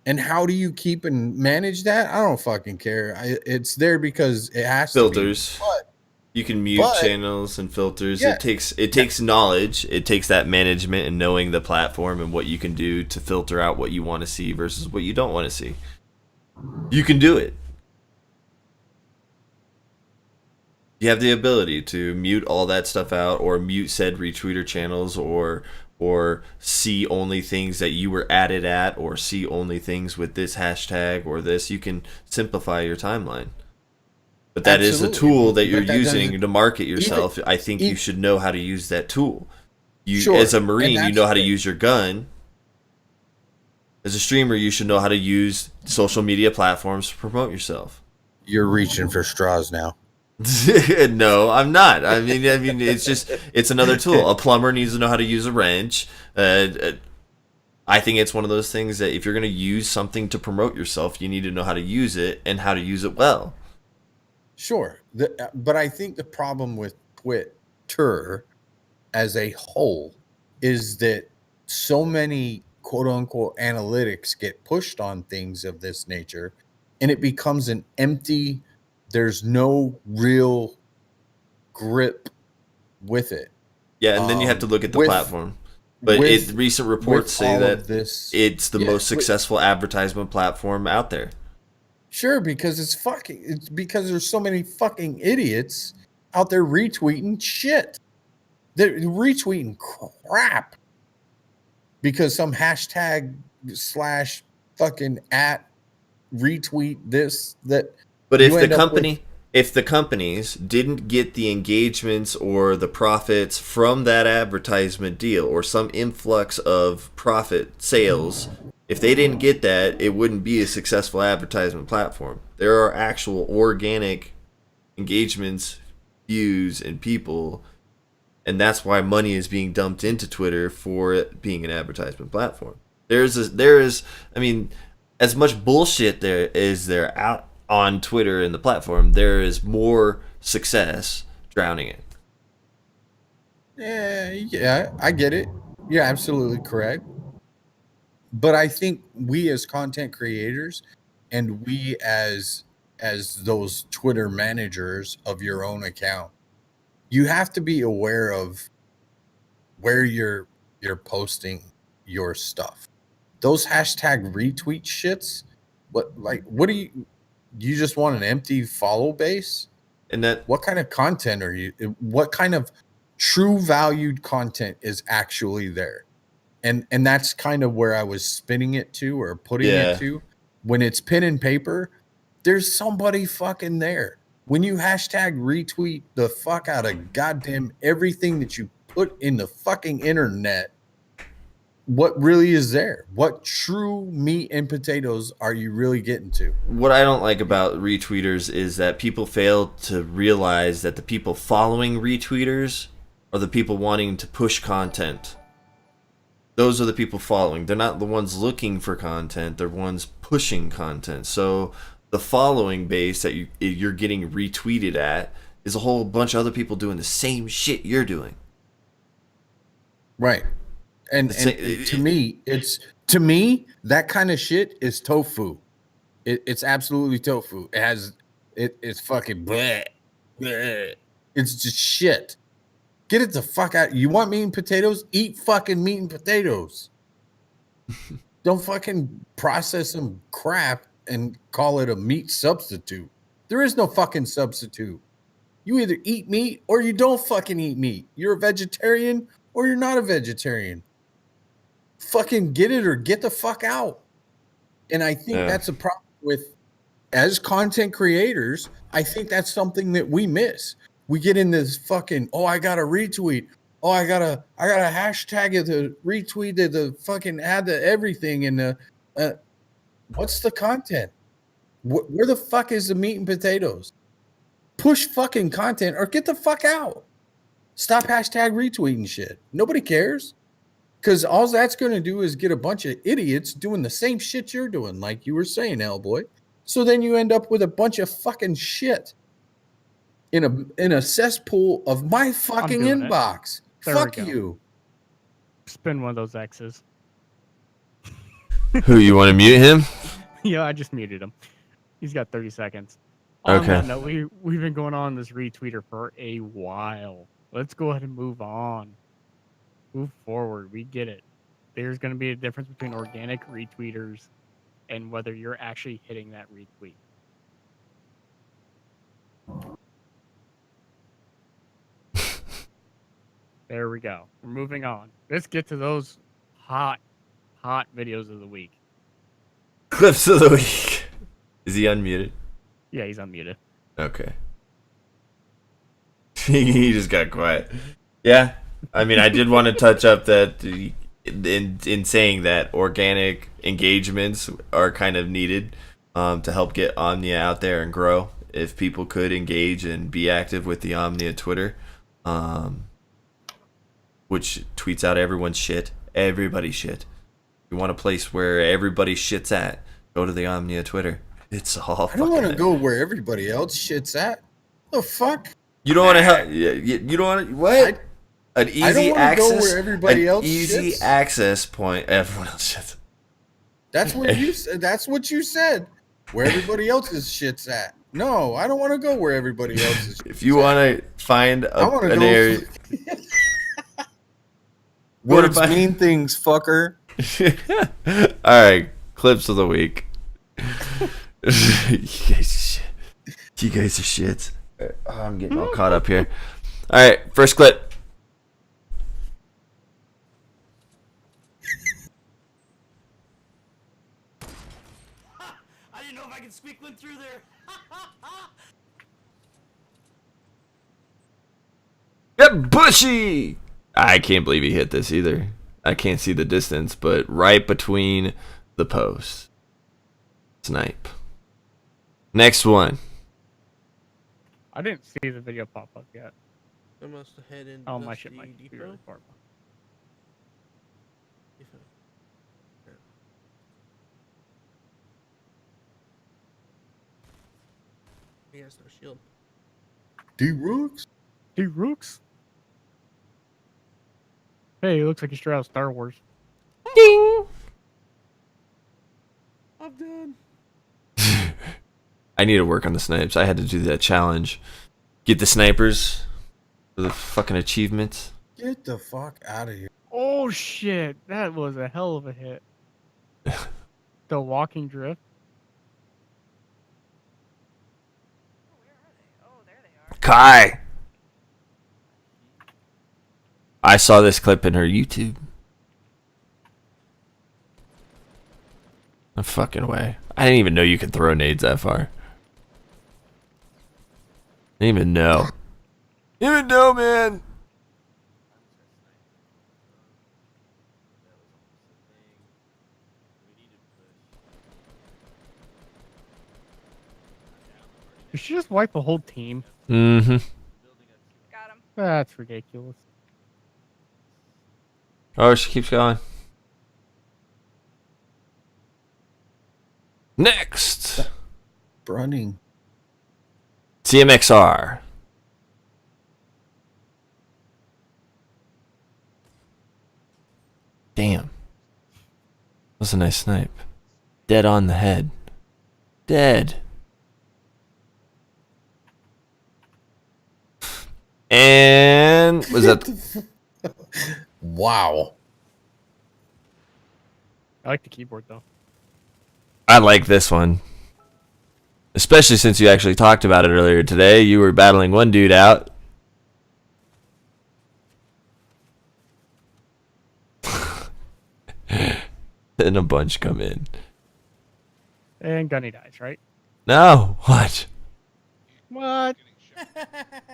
And how do you keep and manage that? I don't fucking care. It's there because it has filters. to be. But you can mute channels and filters. Yeah. It takes knowledge. It takes that management and knowing the platform and what you can do to filter out what you want to see versus what you don't want to see. You can do it. You have the ability to mute all that stuff out, or mute said retweeter channels, or see only things that you were added at, or see only things with this hashtag or this. You can simplify your timeline. But that is a tool that you're using to market yourself. I think you should know how to use that tool. You, as a Marine, you know how to use your gun. As a streamer, you should know how to use social media platforms to promote yourself. You're reaching for straws now. No, I'm not. I mean, it's another tool. A plumber needs to know how to use a wrench. I think it's one of those things that if you're going to use something to promote yourself, you need to know how to use it and how to use it well. Sure. But I think the problem with Twitter as a whole is that so many quote unquote analytics get pushed on things of this nature, and it becomes an empty, there's no real grip with it. Yeah, and then you have to look at the platform. But recent reports say that it's the most successful advertisement platform out there. Sure, because it's because there's so many fucking idiots out there retweeting shit. They're retweeting crap because some hashtag / fucking at retweet this, that. But if the companies didn't get the engagements or the profits from that advertisement deal, or some influx of profit sales, if they didn't get that, it wouldn't be a successful advertisement platform. There are actual organic engagements, views, and people, and that's why money is being dumped into Twitter for it being an advertisement platform. There is, I mean, as much bullshit there out on Twitter and the platform, there is more success drowning it. Yeah, I get it. You're absolutely correct. But I think we as content creators, and we as those Twitter managers of your own account, you have to be aware of where you're posting your stuff. Those hashtag retweet shits, what do you just want an empty follow base? And that, what kind of content are you? What kind of true valued content is actually there? And that's kind of where I was spinning it to, or putting it to. When it's pen and paper, There's somebody fucking there. When you hashtag retweet the fuck out of goddamn everything that you put in the fucking internet, what really is there? What true meat and potatoes are you really getting to? What I don't like about retweeters is that people fail to realize that the people following retweeters are the people wanting to push content. Those are the people following. They're not the ones looking for content. They're ones pushing content. So the following base that you're getting retweeted at is a whole bunch of other people doing the same shit you're doing. Right. And to me, that kind of shit is tofu. It's absolutely tofu. It's fucking bleh, bleh. It's just shit. Get it the fuck out. You want meat and potatoes? Eat fucking meat and potatoes. Don't fucking process some crap and call it a meat substitute. There is no fucking substitute. You either eat meat or you don't fucking eat meat. You're a vegetarian or you're not a vegetarian. Fucking get it or get the fuck out. And I think that's a problem with, as content creators, I think that's something that we miss. We get in this fucking, oh, I got to retweet. Oh, I gotta hashtag it to retweet it, to fucking add the everything. And what's the content? Where the fuck is the meat and potatoes? Push fucking content or get the fuck out. Stop hashtag retweeting shit. Nobody cares. Because all that's going to do is get a bunch of idiots doing the same shit you're doing, like you were saying, Hellboy. So then you end up with a bunch of fucking shit in a cesspool of my fucking inbox. Fuck you. Spin one of those X's. Who, you want to mute him? Yeah, I just muted him. He's got 30 seconds. Okay. No, we've been going on this retweeter for a while. Let's go ahead and move on. Move forward. We get it. There's going to be a difference between organic retweeters and whether you're actually hitting that retweet. There we go. We're moving on. Let's get to those hot videos of the week. Clips of the week. Is he unmuted? Yeah, he's unmuted. Okay. He just got quiet. Yeah. I mean, I did want to touch up that in saying that organic engagements are kind of needed to help get Omnia out there and grow. If people could engage and be active with the Omnia Twitter, which tweets out everyone's shit, everybody's shit. You want a place where everybody shit's at, go to the Omnia Twitter. It's all I don't want to go where everybody else shit's at. The fuck? You don't want to help. You don't want to what? An easy access. Go where everybody else easy shits. Access point. Everyone else shits. That's where you said. That's what you said. Where everybody else's shit's at. No, I don't want to go where everybody else's. If you want to find an area. Words mean things, fucker. All right, clips of the week. You guys are shit. Oh, I'm getting all caught up here. All right, first clip. I didn't know if I could squeak one through there. Yep, bushy. I can't believe he hit this either. I can't see the distance, but right between the posts. Snipe. Next one. I didn't see the video pop up yet. I must have head in. Oh, my shit might be really far. He has no shield. D-Rooks? D-Rooks? Hey, it looks like he's straight out of Star Wars. Ding! I'm done. I need to work on the snipes. I had to do that challenge. Get the snipers for the fucking achievements. Get the fuck out of here. Oh, shit. That was a hell of a hit. The walking drift. Where are they? Oh, there they are. Kai! I saw this clip in her YouTube. No fucking way. I didn't even know you could throw nades that far. Didn't even know. Didn't even know, man. You should just wipe the whole team. Mm-hmm. Got him. That's ridiculous. Oh, she keeps going. Next, Running. CMXR. Damn. That's a nice snipe. Dead on the head. Dead. And was that? Wow. I like the keyboard though. I like this one. Especially since you actually talked about it earlier today. You were battling one dude out. Then a bunch come in. And Gunny dies, right? No, what? What?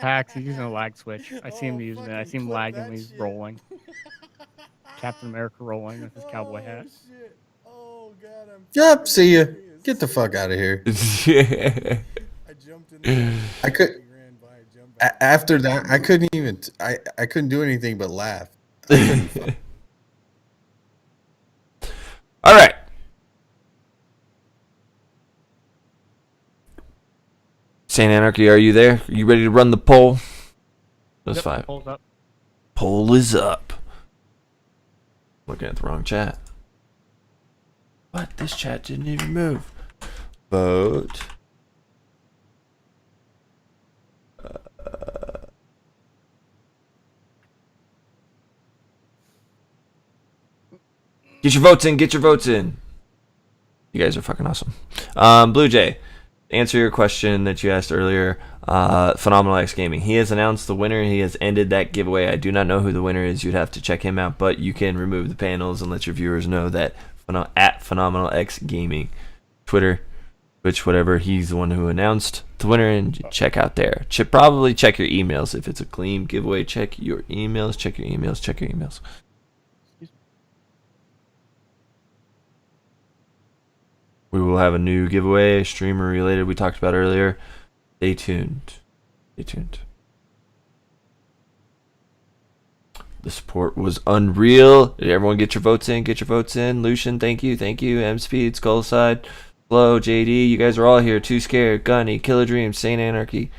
Pax, he's using a lag switch. I see him Oh, using it. I fucking see him clip lagging that when he's shit. rolling. Captain America rolling with his cowboy hat. Shit. Oh god, I'm Yep, see ya. furious. Get the fuck out of here. I jumped in the I could ran by, jumped back. after that I couldn't even I couldn't do anything but laugh. I couldn't All right. Saint Anarchy, are you there? You ready to run the poll? That's Yep, fine. pulls up. Poll is up. Looking at the wrong chat. What? This chat didn't even move. Vote. Get your votes in. Get your votes in. You guys are fucking awesome. Blue Jay, answer your question that you asked earlier. Phenomenal X Gaming. He has announced the winner. He has ended that giveaway. I do not know who the winner is. You'd have to check him out, but you can remove the panels and let your viewers know that at Phenomenal X Gaming, Twitter, Twitch, whatever. He's the one who announced the winner, and check out there. Probably check your emails if it's a clean giveaway. Check your emails. Check your emails. Check your emails. We will have a new giveaway, streamer related, we talked about earlier. Stay tuned. Stay tuned. The support was unreal. Did everyone get your votes in? Get your votes in. Lucian, thank you. Thank you. M Speed, Skullside, Flo, JD. You guys are all here. Too Scared, Gunny, Killer Dreams, Saint Anarchy.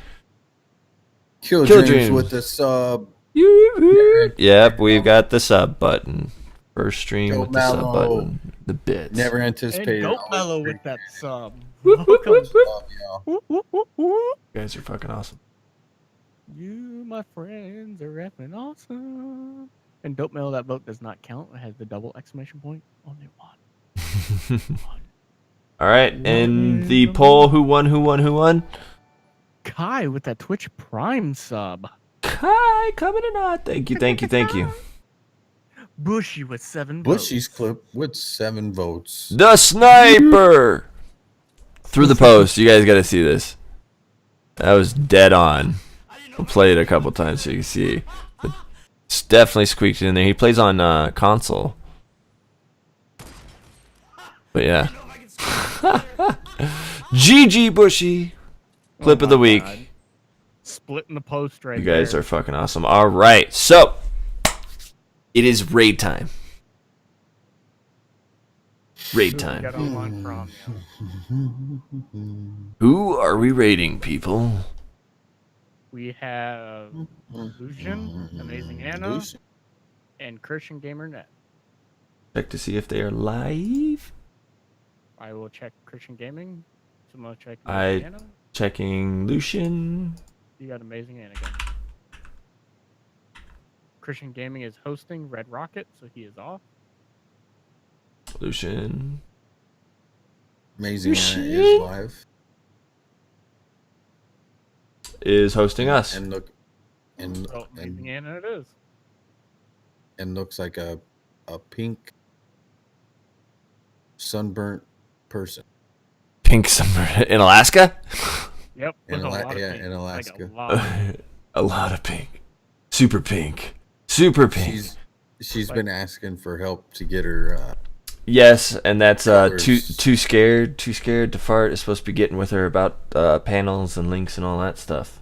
Kill Kill Dreams Dreams. with the sub. Yep, we've got the sub button. First stream Joe with the sub Mallow. button. The bits. Never And anticipated. Dope all Mellow this with that sub. Whoop, whoop, whoop, whoop. love, y'all. Whoop, whoop, whoop, whoop. You guys are fucking awesome. You, my friends, are effing awesome. And Dope Mellow, that vote does not count. It has the double exclamation point. Only one. All right, and the poll, who won, who won, who won? Kai with that Twitch Prime sub. Kai, coming or not? Thank you, thank you, thank you. Bushy with 7 Bushy's votes. clip with 7 votes. The sniper! Through the post, you guys gotta see this. That was dead on. I'll play it a couple times so you can see. It's definitely squeaked in there. He plays on console. But yeah. GG Bushy! Clip of the week. God. Splitting the post right You guys there. are fucking awesome. Alright, so it is raid time. Raid Who we time. got online from, yeah. Who are we raiding, people? We have Lucian, Amazing Anna, Lucian. and Christian Gamer Net. Check to see if they are live. I will check Christian Gaming. Someone check I- Amazing Anna. Checking Lucian. You got Amazing Anna again. Christian Gaming is hosting Red Rocket, so he is off. Lucian. Amazing Anna Lucian. is live. Is hosting us. And look and Oh, Amazing Anna it is. and looks like a pink sunburnt person. Pink summer in Alaska? Yep. With a lot of yeah, pink. in Like Alaska. a lot. A lot of pink. Super pink. Super pink. She's Like- been asking for help to get her. Yes, and that's Colors. too scared to fart. Is supposed to be getting with her about panels and links and all that stuff.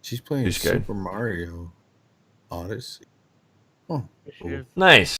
She's playing Too scared. Super Mario Odyssey. Oh, She cool. is. Nice.